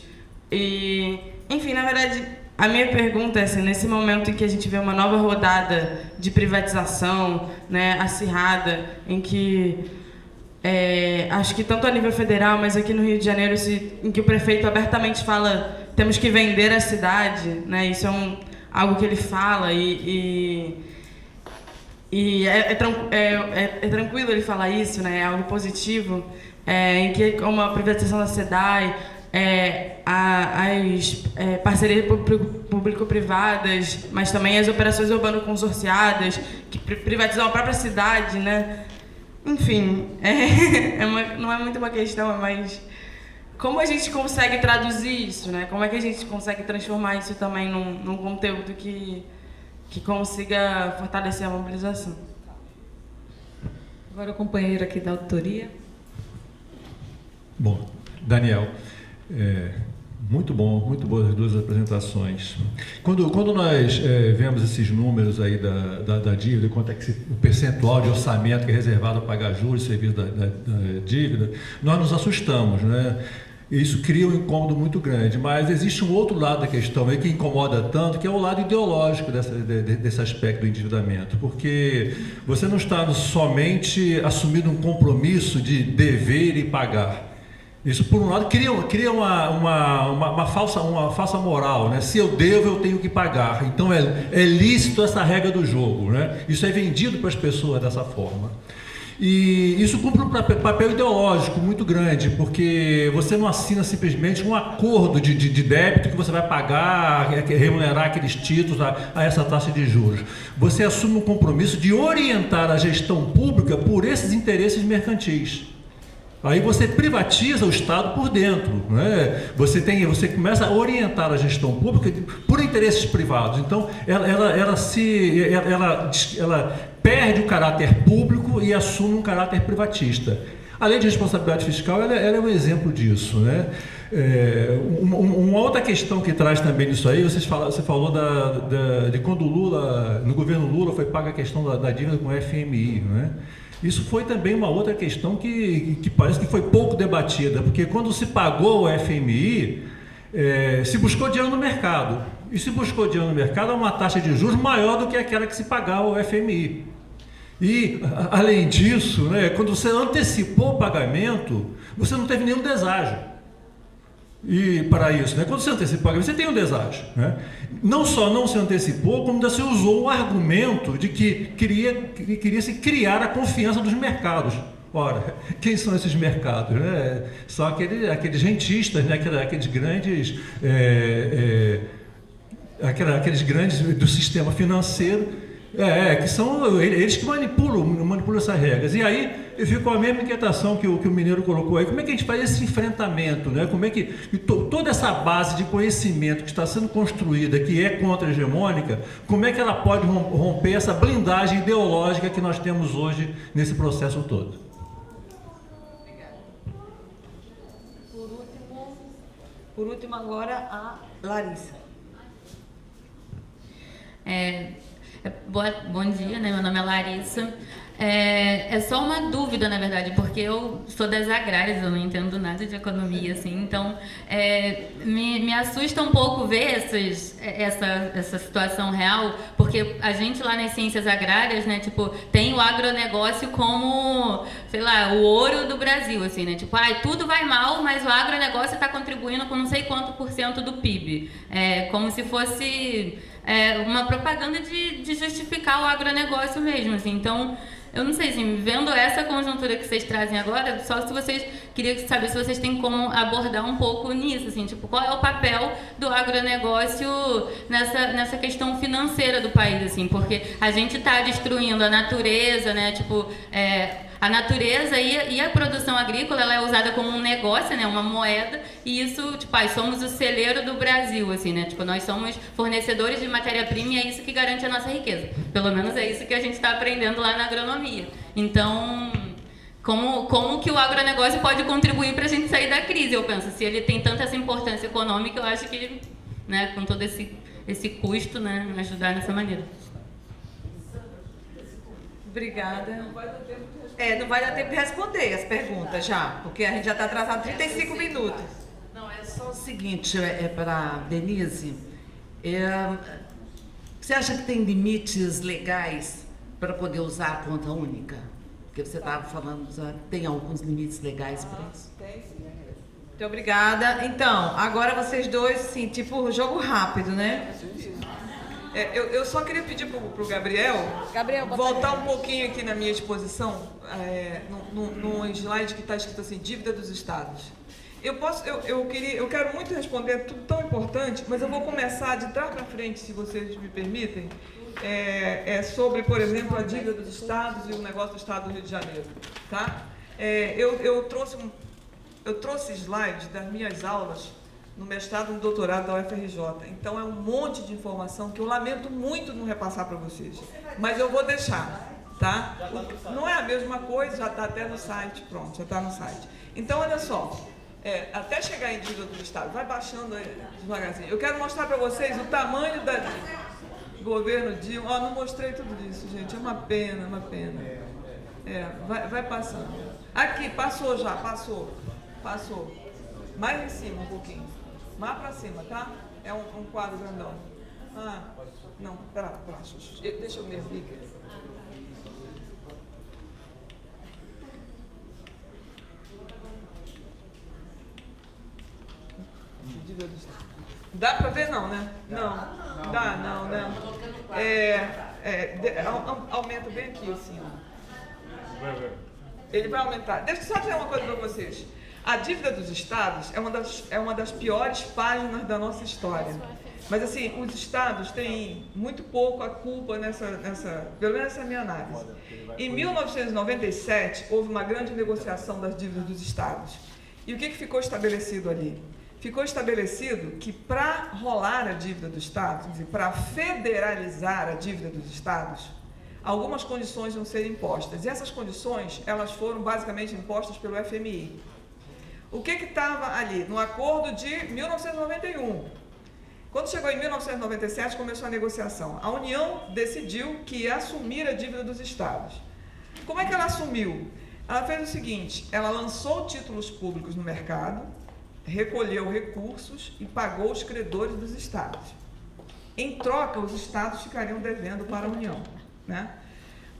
E, enfim, na verdade, a minha pergunta é assim, nesse momento em que a gente vê uma nova rodada de privatização, né, acirrada, em que acho que tanto a nível federal, mas aqui no Rio de Janeiro, em que o prefeito abertamente fala temos que vender a cidade, né, isso é algo que ele fala E é tranquilo ele falar isso, né? É algo positivo, em que, como a privatização da SEDAI, as parcerias público-privadas, mas também as operações urbano-consorciadas, que privatizam a própria cidade, né? Enfim, não é muito uma questão, é mais como a gente consegue traduzir isso, né? Como é que a gente consegue transformar isso também num conteúdo que consiga fortalecer a mobilização. Agora o companheiro aqui da auditoria. Bom, Daniel, muito boas as duas apresentações. Quando nós vemos esses números aí da dívida, quanto é que o percentual de orçamento que é reservado a pagar juros e serviços da dívida, nós nos assustamos, né? Isso cria um incômodo muito grande, mas existe um outro lado da questão aí que incomoda tanto, que é o lado ideológico desse aspecto do endividamento, porque você não está somente assumindo um compromisso de dever e pagar. Isso, por um lado, cria uma falsa moral, né? Se eu devo, eu tenho que pagar. Então é lícito essa regra do jogo, né? Isso é vendido para as pessoas dessa forma. E isso cumpre um papel ideológico muito grande, porque você não assina simplesmente um acordo de débito que você vai pagar, remunerar aqueles títulos a essa taxa de juros. Você assume um compromisso de orientar a gestão pública por esses interesses mercantis. Aí você privatiza o Estado por dentro, né? Você começa a orientar a gestão pública por interesses privados. Então, ela perde o caráter público e assume um caráter privatista. Além de responsabilidade fiscal, ela é um exemplo disso, né? Uma outra questão que traz também isso aí, você falou de quando no governo Lula foi paga a questão da dívida com o FMI, né? Isso foi também uma outra questão que parece que foi pouco debatida, porque quando se pagou o FMI, se buscou dinheiro no mercado. E se buscou dinheiro no mercado, é uma taxa de juros maior do que aquela que se pagava o FMI. E, além disso, né, quando você antecipou o pagamento, você não teve nenhum deságio. E para isso, né? Quando você antecipa o pagamento, você tem um deságio, né? Não só não se antecipou, como ainda se usou o argumento de que queria-se criar a confiança dos mercados. Ora, quem são esses mercados, né? São aqueles rentistas, né? aqueles grandes do sistema financeiro, que são eles que manipulam essas regras. E aí ficou a mesma inquietação que o Mineiro colocou aí. Como é que a gente faz esse enfrentamento, né? Como é que toda essa base de conhecimento que está sendo construída, que é contra-hegemônica, como é que ela pode romper essa blindagem ideológica que nós temos hoje nesse processo todo? Obrigada. Por último agora a Larissa. Bom dia, né? Meu nome é Larissa. É só uma dúvida, na verdade, porque eu sou das agrárias, eu não entendo nada de economia, assim, então me assusta um pouco ver essa situação real, porque a gente lá nas ciências agrárias, né, tipo, tem o agronegócio como, sei lá, o ouro do Brasil, assim, né, tipo, tudo vai mal, mas o agronegócio está contribuindo com não sei quanto % do PIB, como se fosse uma propaganda de justificar o agronegócio mesmo, assim, então eu não sei, assim, vendo essa conjuntura que vocês trazem agora, só se vocês queria saber se vocês têm como abordar um pouco nisso, assim, tipo, qual é o papel do agronegócio nessa questão financeira do país, assim, porque a gente está destruindo a natureza, né, tipo, a natureza e a produção agrícola, ela é usada como um negócio, né, uma moeda, e isso, tipo, somos o celeiro do Brasil, assim, né, tipo, nós somos fornecedores de matéria-prima e é isso que garante a nossa riqueza. Pelo menos é isso que a gente está aprendendo lá na agronomia. Então, como que o agronegócio pode contribuir para a gente sair da crise? Eu penso, se ele tem tanta essa importância econômica, eu acho que, né, com todo esse custo, né, ajudar nessa maneira. Obrigada. Não vai dar tempo de responder as perguntas já, porque a gente já está atrasado 35 minutos. Não, é só o seguinte, para a Denise, você acha que tem limites legais para poder usar a conta única? Porque você estava falando, já tem alguns limites legais para isso? Tem, sim. Muito obrigada. Então, agora vocês dois, sim, tipo jogo rápido, né? Eu só queria pedir para o Gabriel voltar um pouquinho aqui na minha exposição, no slide que está escrito assim, dívida dos estados. Eu quero muito responder tudo tão importante, mas eu vou começar de trás para frente, se vocês me permitem, sobre, por exemplo, a dívida dos estados e o negócio do estado do Rio de Janeiro. Tá? Eu trouxe slides das minhas aulas no mestrado e no doutorado da UFRJ. Então, é um monte de informação que eu lamento muito não repassar para vocês. Mas eu vou deixar, tá? Não é a mesma coisa, já está até no site, pronto, já está no site. Então, olha só, até chegar em dívida do Estado, vai baixando aí devagarzinho. Eu quero mostrar para vocês o tamanho da governo Dilma. Não mostrei tudo isso, gente, é uma pena, uma pena. Vai passando. Aqui, passou já, passou. Mais em cima um pouquinho. Mais para cima, tá? É um quadro grandão. Não, pera, deixa eu me abrir. Dá para ver não, né? Não. Dá, não, né? Aumenta bem aqui, assim, ó. Ele vai aumentar. Deixa eu só dizer uma coisa para vocês. A dívida dos estados é uma das piores páginas da nossa história. Mas, assim, os estados têm muito pouco a culpa pelo menos nessa minha análise. Em 1997, houve uma grande negociação das dívidas dos estados. E o que ficou estabelecido ali? Ficou estabelecido que para rolar a dívida do estado, para federalizar a dívida dos estados, algumas condições vão ser impostas. E essas condições, elas foram basicamente impostas pelo FMI. O que estava ali? No acordo de 1991. Quando chegou em 1997, começou a negociação. A União decidiu que ia assumir a dívida dos estados. Como é que ela assumiu? Ela fez o seguinte, ela lançou títulos públicos no mercado, recolheu recursos e pagou os credores dos estados. Em troca, os estados ficariam devendo para a União, né?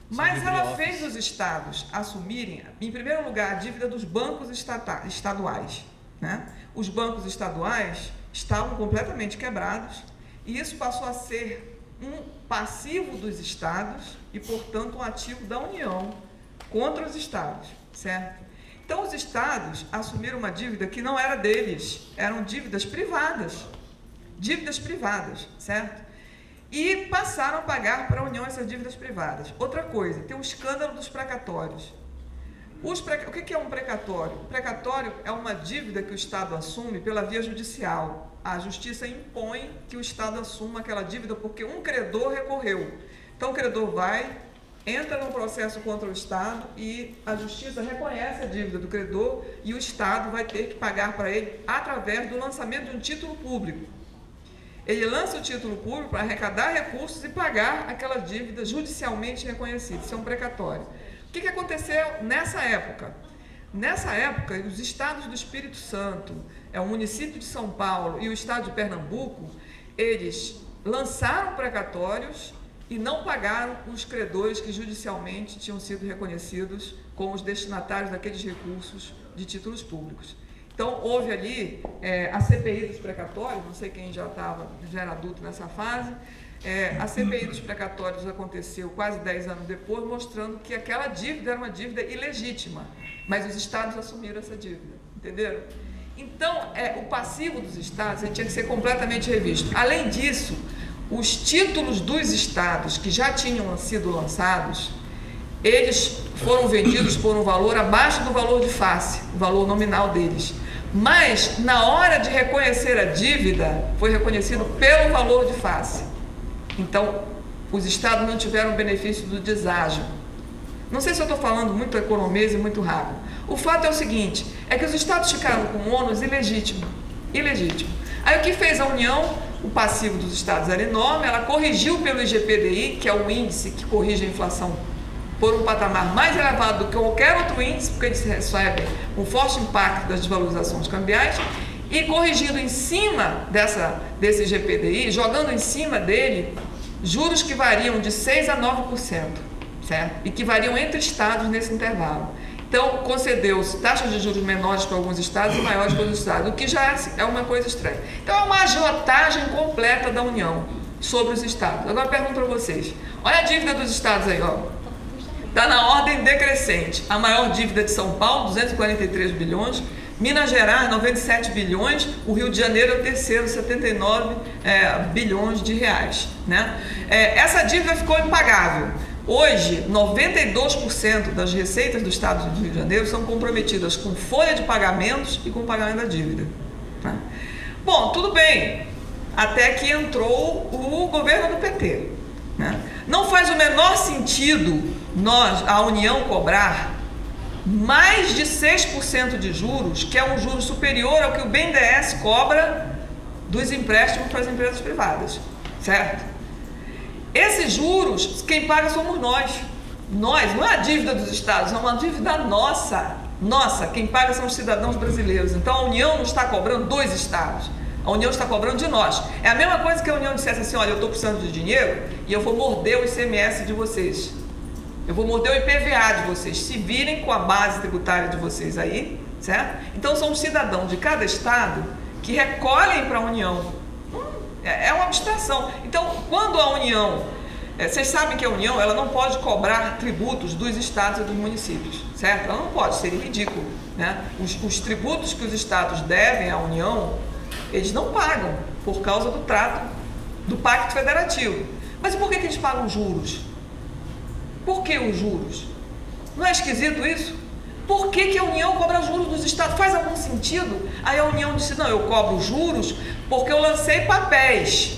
Mas ela fez os estados assumirem, em primeiro lugar, a dívida dos bancos estaduais, né? Os bancos estaduais estavam completamente quebrados e isso passou a ser um passivo dos estados e, portanto, um ativo da União contra os estados, certo? Então, os estados assumiram uma dívida que não era deles, eram dívidas privadas, certo? E passaram a pagar para a União essas dívidas privadas. Outra coisa, tem o escândalo dos precatórios. O que é um precatório? O precatório é uma dívida que o Estado assume pela via judicial. A Justiça impõe que o Estado assuma aquela dívida porque um credor recorreu. Então, o credor entra num processo contra o Estado e a Justiça reconhece a dívida do credor e o Estado vai ter que pagar para ele através do lançamento de um título público. Ele lança o título público para arrecadar recursos e pagar aquela dívida judicialmente reconhecida. Isso é um precatório. O que aconteceu nessa época? Nessa época, os estados do Espírito Santo, o município de São Paulo e o estado de Pernambuco, eles lançaram precatórios e não pagaram os credores que judicialmente tinham sido reconhecidos como os destinatários daqueles recursos de títulos públicos. Então, houve ali a CPI dos precatórios, não sei quem já era adulto nessa fase, a CPI dos precatórios aconteceu quase 10 anos depois, mostrando que aquela dívida era uma dívida ilegítima, mas os estados assumiram essa dívida, entenderam? Então, o passivo dos estados tinha que ser completamente revisto. Além disso, os títulos dos estados que já tinham sido lançados, eles foram vendidos por um valor abaixo do valor de face, o valor nominal deles. Mas, na hora de reconhecer a dívida, foi reconhecido pelo valor de face. Então, os estados não tiveram o benefício do deságio. Não sei se eu estou falando muito economês e muito rápido. O fato é o seguinte, que os estados ficaram com um ônus ilegítimo. Aí o que fez a União? O passivo dos estados era enorme, ela corrigiu pelo IGPDI, que é o índice que corrige a inflação por um patamar mais elevado do que qualquer outro índice, porque eles recebem um forte impacto das desvalorizações cambiais, e corrigindo em cima desse GPDI, jogando em cima dele juros que variam de 6% a 9%, certo? E que variam entre estados nesse intervalo. Então, concedeu-se taxas de juros menores para alguns estados e maiores para outros estados, o que já é uma coisa estranha. Então, é uma agiotagem completa da União. sobre os estados. Agora eu pergunto para vocês, olha a dívida dos estados aí, ó. Está na ordem decrescente. A maior dívida de São Paulo, 243 bilhões, Minas Gerais, 97 bilhões, o Rio de Janeiro é o terceiro, 79 bilhões de reais, né? Essa dívida ficou impagável. Hoje, 92% das receitas do Estado do Rio de Janeiro são comprometidas com folha de pagamentos e com pagamento da dívida. Tá? Bom, tudo bem, até que entrou o governo do PT. Né? Não faz o menor sentido a União cobrar mais de 6% de juros, que é um juro superior ao que o BNDES cobra dos empréstimos para as empresas privadas, certo? Esses juros, quem paga somos nós. Nós, não é a dívida dos estados, é uma dívida nossa. Nossa, quem paga são os cidadãos brasileiros. Então a União não está cobrando dos estados, a União está cobrando de nós. É a mesma coisa que a União dissesse assim, olha, eu estou precisando de dinheiro e eu vou morder o ICMS de vocês. Eu vou morder o IPVA de vocês. Se virem com a base tributária de vocês aí, certo? Então são os cidadãos de cada estado que recolhem para a União. É uma abstração. Então, quando a União... vocês sabem que a União ela não pode cobrar tributos dos estados e dos municípios, certo? Ela não pode, seria ridículo. Né? Os tributos que os estados devem à União, eles não pagam por causa do trato do Pacto Federativo. Mas e por que eles pagam juros? Por que os juros? Não é esquisito isso? Por que a União cobra juros dos estados? Faz algum sentido? Aí a União disse, não, eu cobro juros porque eu lancei papéis.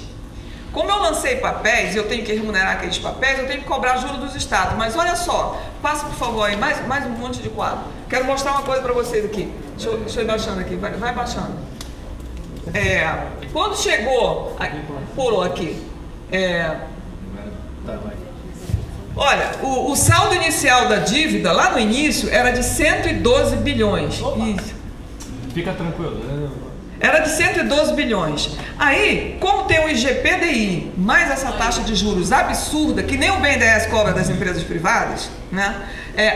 Como eu lancei papéis e eu tenho que remunerar aqueles papéis, eu tenho que cobrar juros dos estados. Mas olha só, passa por favor aí, mais um monte de quadro. Quero mostrar uma coisa para vocês aqui. Deixa eu ir baixando aqui, vai baixando. Quando chegou, pulou aqui. Olha, o saldo inicial da dívida, lá no início, era de 112 bilhões. Isso. Fica tranquilo. Era de 112 bilhões. Aí, como tem o IGPDI, mais essa taxa de juros absurda, que nem o BNDES cobra das empresas privadas, né?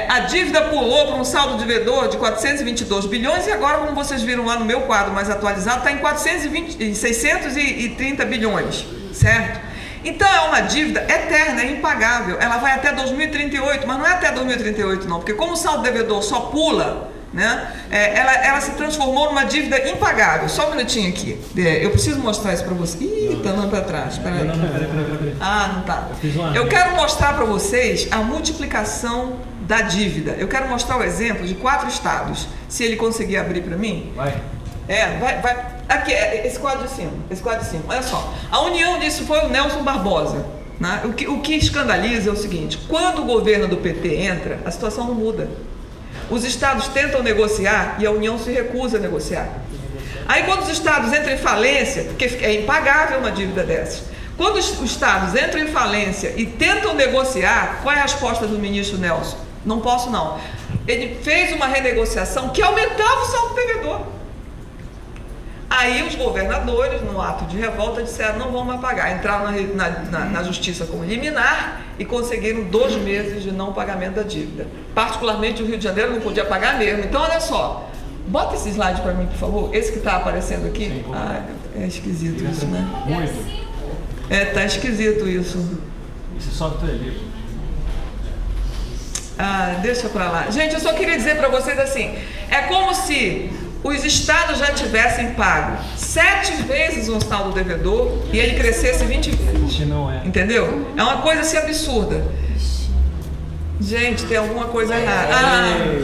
A dívida pulou para um saldo devedor de 422 bilhões e agora, como vocês viram lá no meu quadro mais atualizado, está em 630 bilhões, certo? Então é uma dívida eterna, é impagável. Ela vai até 2038, mas não é até 2038 não, porque como o saldo devedor só pula, né, ela se transformou numa dívida impagável. Só um minutinho aqui. Eu preciso mostrar isso para vocês. Ih, tá andando para trás. Peraí. Ah, não tá. Eu quero mostrar para vocês a multiplicação da dívida. Eu quero mostrar o exemplo de 4 estados. Se ele conseguir abrir para mim. Vai. Vai. Aqui, esse quadro de cima. Olha só. A União disso foi o Nelson Barbosa. Né? O que escandaliza é o seguinte: quando o governo do PT entra, a situação não muda. Os estados tentam negociar e a União se recusa a negociar. Aí quando os estados entram em falência, porque é impagável uma dívida dessa, quando os estados entram em falência e tentam negociar, qual é a resposta do ministro Nelson? Não posso não. Ele fez uma renegociação que aumentava o saldo devedor. Aí os governadores, no ato de revolta, disseram, não vão mais pagar. Entraram na justiça com liminar e conseguiram 2 meses de não pagamento da dívida. Particularmente o Rio de Janeiro não podia pagar mesmo. Então, olha só, bota esse slide para mim, por favor. Esse que está aparecendo aqui. Sim, é esquisito isso, né? Muito. Tá esquisito isso. Esse software é livre. Deixa para lá. Gente, eu só queria dizer para vocês assim, é como se os estados já tivessem pago 7 vezes um saldo devedor e ele crescesse 20 vezes. Entendeu? É uma coisa assim absurda. Gente, tem alguma coisa errada.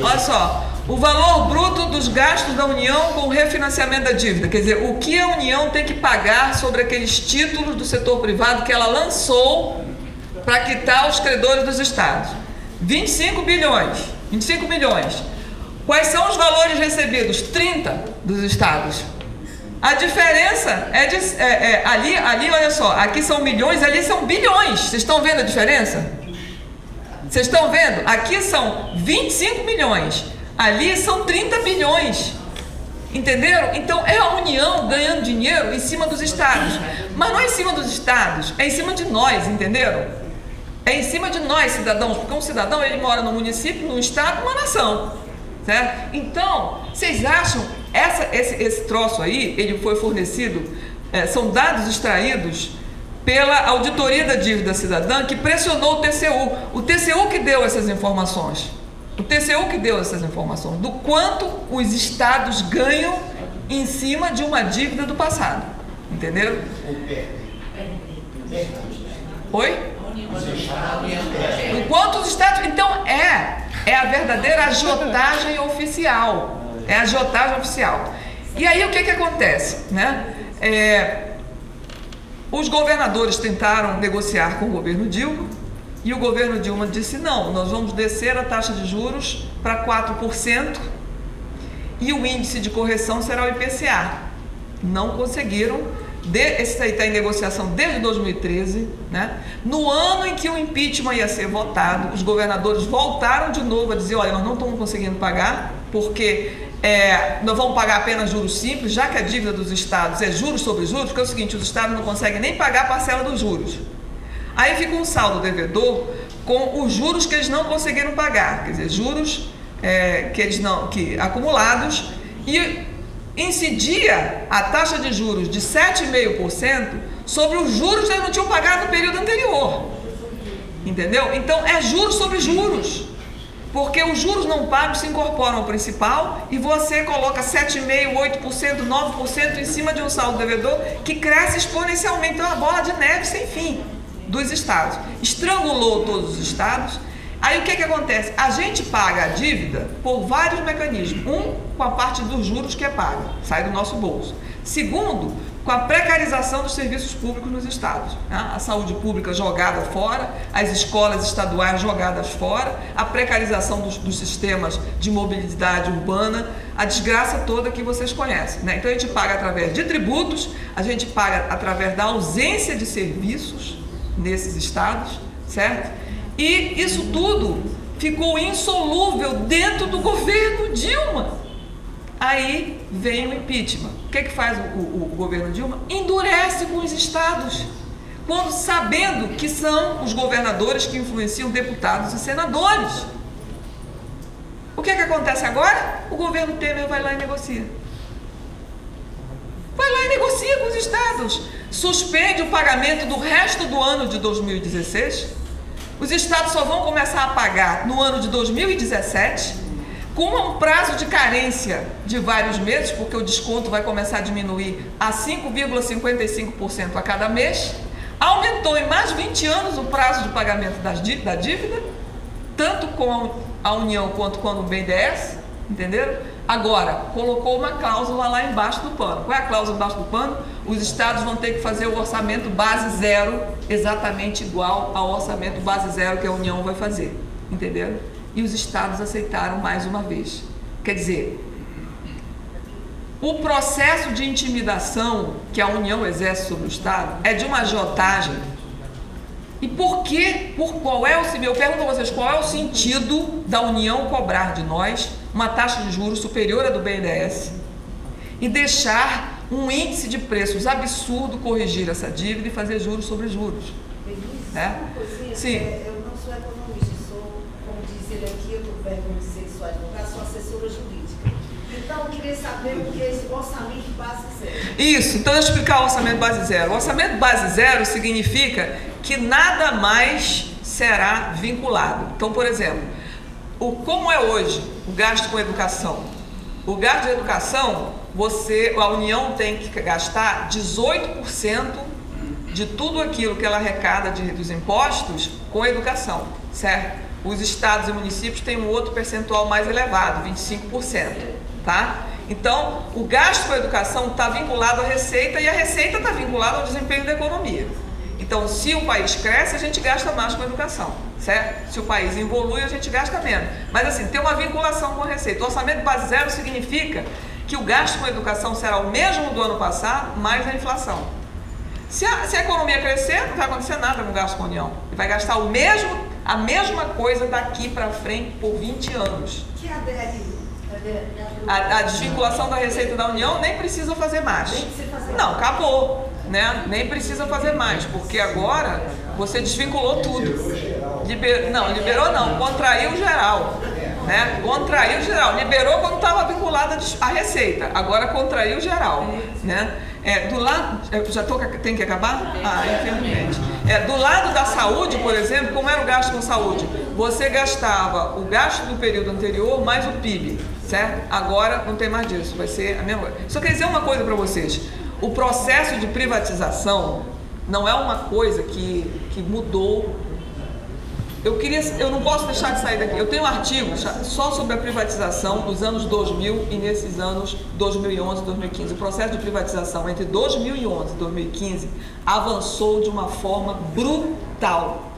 Olha só. O valor bruto dos gastos da União com o refinanciamento da dívida. Quer dizer, o que a União tem que pagar sobre aqueles títulos do setor privado que ela lançou para quitar os credores dos estados. 25 bilhões. 25 milhões. Quais são os valores recebidos? 30 dos estados. A diferença é ali, olha só, aqui são milhões, ali são bilhões. Vocês estão vendo a diferença? Vocês estão vendo? Aqui são 25 milhões, ali são 30 bilhões. Entenderam? Então é a União ganhando dinheiro em cima dos estados. Mas não é em cima dos estados, é em cima de nós, entenderam? É em cima de nós, cidadãos, porque um cidadão ele mora no município, num estado, numa nação. Certo? Então, vocês acham esse troço aí, ele foi fornecido, são dados extraídos pela Auditoria da Dívida Cidadã, que pressionou o TCU. O TCU que deu essas informações. O TCU que deu essas informações do quanto os estados ganham em cima de uma dívida do passado. Entenderam? Oi? Enquanto os estados... Então, é a verdadeira agiotagem oficial. É a agiotagem oficial. E aí, o que acontece? Né? Os governadores tentaram negociar com o governo Dilma, e o governo Dilma disse, não, nós vamos descer a taxa de juros para 4% e o índice de correção será o IPCA. Não conseguiram. Esse aí está em negociação desde 2013, né? No ano em que o impeachment ia ser votado, os governadores voltaram de novo a dizer, olha, nós não estamos conseguindo pagar, porque nós vamos pagar apenas juros simples, já que a dívida dos estados é juros sobre juros, porque é o seguinte, os estados não conseguem nem pagar a parcela dos juros. Aí fica um saldo devedor com os juros que eles não conseguiram pagar, quer dizer, juros que acumulados, e incidia a taxa de juros de 7,5% sobre os juros que eles não tinham pagado no período anterior. Entendeu? Então, é juros sobre juros. Porque os juros não pagos se incorporam ao principal e você coloca 7,5%, 8%, 9% em cima de um saldo devedor que cresce exponencialmente. Então, é uma bola de neve sem fim dos estados. Estrangulou todos os estados. Aí o que acontece? A gente paga a dívida por vários mecanismos. Um, com a parte dos juros que é paga, sai do nosso bolso. Segundo, com a precarização dos serviços públicos nos estados. A saúde pública jogada fora, as escolas estaduais jogadas fora, a precarização dos sistemas de mobilidade urbana, a desgraça toda que vocês conhecem, né? Então a gente paga através de tributos, a gente paga através da ausência de serviços nesses estados, certo? E isso tudo ficou insolúvel dentro do governo Dilma. Aí vem o impeachment. O que faz o governo Dilma? Endurece com os estados, quando sabendo que são os governadores que influenciam deputados e senadores. O que acontece agora? O governo Temer vai lá e negocia. Vai lá e negocia com os estados. Suspende o pagamento do resto do ano de 2016. Os estados só vão começar a pagar no ano de 2017, com um prazo de carência de vários meses, porque o desconto vai começar a diminuir a 5,55% a cada mês. Aumentou em mais de 20 anos o prazo de pagamento da dívida, tanto com a União quanto com o BNDES, entenderam? Agora, colocou uma cláusula lá embaixo do pano. Qual é a cláusula embaixo do pano? Os estados vão ter que fazer o orçamento base zero, exatamente igual ao orçamento base zero que a União vai fazer, entenderam? E os estados aceitaram mais uma vez. Quer dizer, o processo de intimidação que a União exerce sobre o estado é de uma agiotagem. E por quê? Eu pergunto a vocês, qual é o sentido da União cobrar de nós uma taxa de juros superior à do BNDES e deixar um índice de preços absurdo corrigir essa dívida e fazer juros sobre juros? Sim. Eu não sou economista, sou, como diz ele aqui, eu estou vergonha de dizer que sou advogada, sou assessora jurídica. Então, eu queria saber o que é esse orçamento base zero. Isso, então deixa eu explicar o orçamento base zero. O orçamento base zero significa que nada mais será vinculado. Então, por exemplo, como é hoje o gasto com educação? O gasto de educação, a União tem que gastar 18% de tudo aquilo que ela arrecada dos impostos com educação, certo? Os estados e municípios têm um outro percentual mais elevado, 25%, tá? Então, o gasto com a educação está vinculado à receita e a receita está vinculada ao desempenho da economia. Então, se o país cresce, a gente gasta mais com a educação, certo? Se o país evolui, a gente gasta menos. Mas assim, tem uma vinculação com a receita. O orçamento base zero significa que o gasto com a educação será o mesmo do ano passado, mais a inflação. Se a economia crescer, não vai acontecer nada com o gasto com a União. Ele vai gastar a mesma coisa daqui para frente por 20 anos. Que é a desvinculação da receita da União nem precisa fazer mais. Não, acabou, né? Nem precisa fazer mais, porque agora você desvinculou tudo. Liberou não, contraiu geral, né? Contraiu geral, liberou quando estava vinculada à receita, agora contraiu geral, né? Do lado, tem que acabar? Infelizmente. Do lado da saúde, por exemplo, como era o gasto com saúde? Você gastava o gasto do período anterior mais o PIB, certo? Agora não tem mais disso, vai ser a mesma coisa. Só queria dizer uma coisa para vocês. O processo de privatização não é uma coisa que mudou. Eu não posso deixar de sair daqui. Eu tenho um artigo só sobre a privatização dos anos 2000 e nesses anos 2011 e 2015. O processo de privatização entre 2011 e 2015 avançou de uma forma brutal.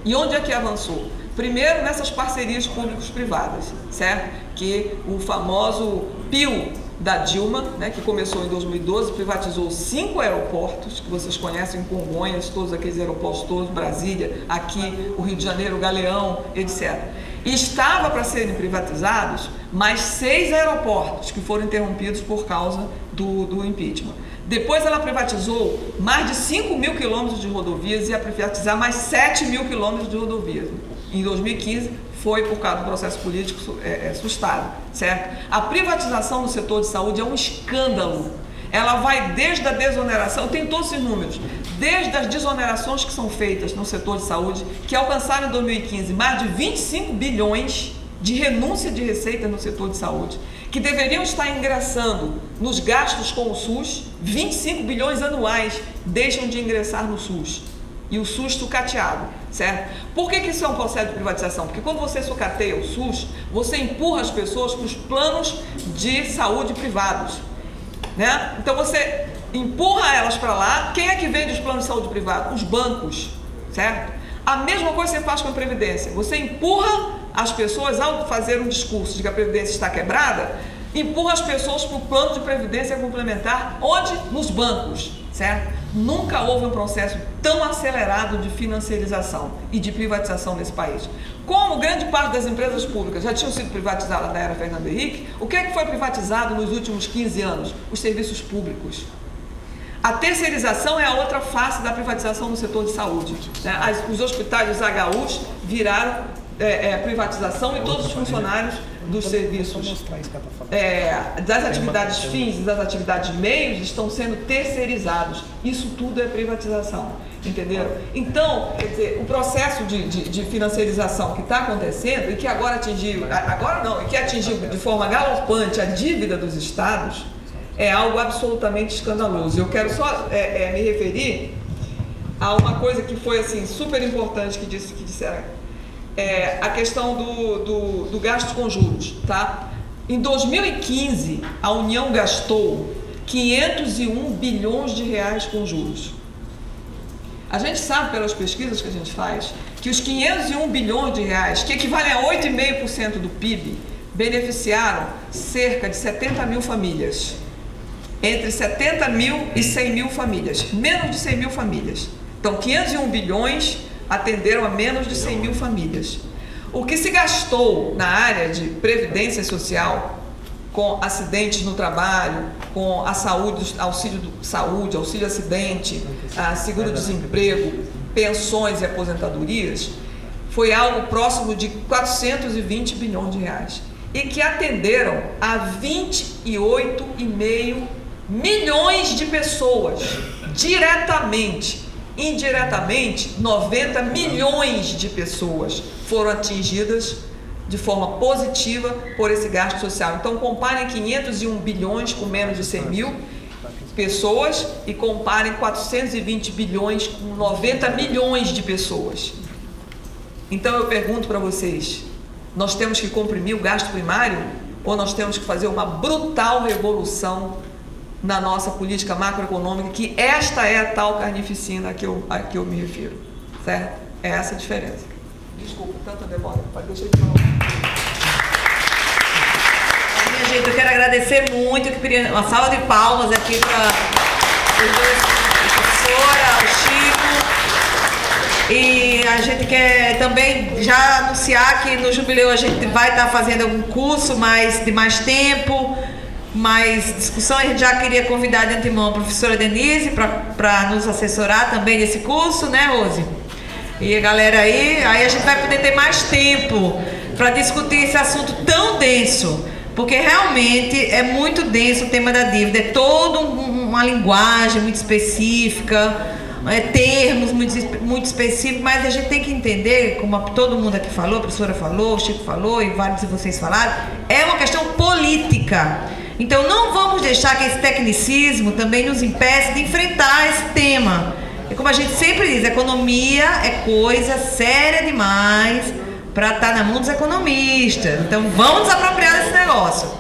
E onde é que avançou? Primeiro, nessas parcerias públicos-privadas, certo? Que o famoso PIO da Dilma, né, que começou em 2012, privatizou 5 aeroportos, que vocês conhecem, Congonhas, todos aqueles aeroportos todos, Brasília, aqui, o Rio de Janeiro, Galeão, etc. E estava para serem privatizados mais 6 aeroportos, que foram interrompidos por causa do impeachment. Depois ela privatizou mais de 5 mil quilômetros de rodovias e ia privatizar mais 7 mil quilômetros de rodovias. Em 2015, foi por causa do processo político assustado, certo? A privatização no setor de saúde é um escândalo. Ela vai desde a desoneração, tem todos esses números, desde as desonerações que são feitas no setor de saúde, que alcançaram em 2015 mais de 25 bilhões de renúncia de receita no setor de saúde, que deveriam estar ingressando nos gastos com o SUS, 25 bilhões anuais deixam de ingressar no SUS. E o SUS sucateado, certo? Por que isso é um processo de privatização? Porque quando você sucateia o SUS, você empurra as pessoas para os planos de saúde privados, né? Então você empurra elas para lá. Quem é que vende os planos de saúde privados? Os bancos, certo? A mesma coisa você faz com a Previdência. Você empurra as pessoas, ao fazer um discurso de que a Previdência está quebrada, empurra as pessoas para o plano de Previdência complementar, onde? Nos bancos, certo? Nunca houve um processo tão acelerado de financiarização e de privatização nesse país. Como grande parte das empresas públicas já tinham sido privatizadas na era Fernando Henrique, o que é que foi privatizado nos últimos 15 anos? Os serviços públicos. A terceirização é a outra face da privatização no setor de saúde, né? Os hospitais, os HUs, viraram privatização e todos os funcionários dos serviços, das atividades fins e das atividades meios estão sendo terceirizados. Isso tudo é privatização, entenderam? Então, quer dizer, o processo de financiarização que está acontecendo e que agora atingiu, e que atingiu de forma galopante a dívida dos estados, é algo absolutamente escandaloso. Eu quero só me referir a uma coisa que foi assim super importante que disseram. A questão do gasto com juros, tá? Em 2015, a União gastou 501 bilhões de reais com juros. A gente sabe pelas pesquisas que a gente faz que os 501 bilhões de reais, que equivalem a 8,5% do PIB, beneficiaram cerca de 70 mil famílias. Entre 70 mil e 100 mil famílias, menos de 100 mil famílias. Então, 501 bilhões atenderam a menos de 100 mil famílias. O que se gastou na área de previdência social, com acidentes no trabalho, com a saúde, auxílio saúde, auxílio acidente, seguro-desemprego, pensões e aposentadorias, foi algo próximo de 420 bilhões de reais. E que atenderam a 28,5 milhões de pessoas, diretamente. Indiretamente, 90 milhões de pessoas foram atingidas de forma positiva por esse gasto social. Então, comparem 501 bilhões com menos de 100 mil pessoas e comparem 420 bilhões com 90 milhões de pessoas. Então, eu pergunto para vocês, nós temos que comprimir o gasto primário ou nós temos que fazer uma brutal revolução na nossa política macroeconômica, que esta é a tal carnificina a que eu me refiro, certo? É essa a diferença. Desculpa, tanta demora, deixa eu falar. Minha gente, eu quero agradecer muito, eu queria uma salva de palmas aqui para os dois, a professora, o Chico. E a gente quer também já anunciar que no Jubileu a gente vai estar fazendo algum curso de mais tempo, mais discussão. A gente já queria convidar de antemão a professora Denise para nos assessorar também nesse curso, né, Rose? E a galera aí a gente vai poder ter mais tempo para discutir esse assunto tão denso, porque realmente é muito denso o tema da dívida, é todo uma linguagem muito específica, termos muito específicos, mas a gente tem que entender, como todo mundo aqui falou, a professora falou, o Chico falou e vários de vocês falaram, é uma questão política. Então não vamos deixar que esse tecnicismo também nos impeça de enfrentar esse tema. E como a gente sempre diz, economia é coisa séria demais para estar na mão dos economistas. Então vamos nos apropriar desse negócio.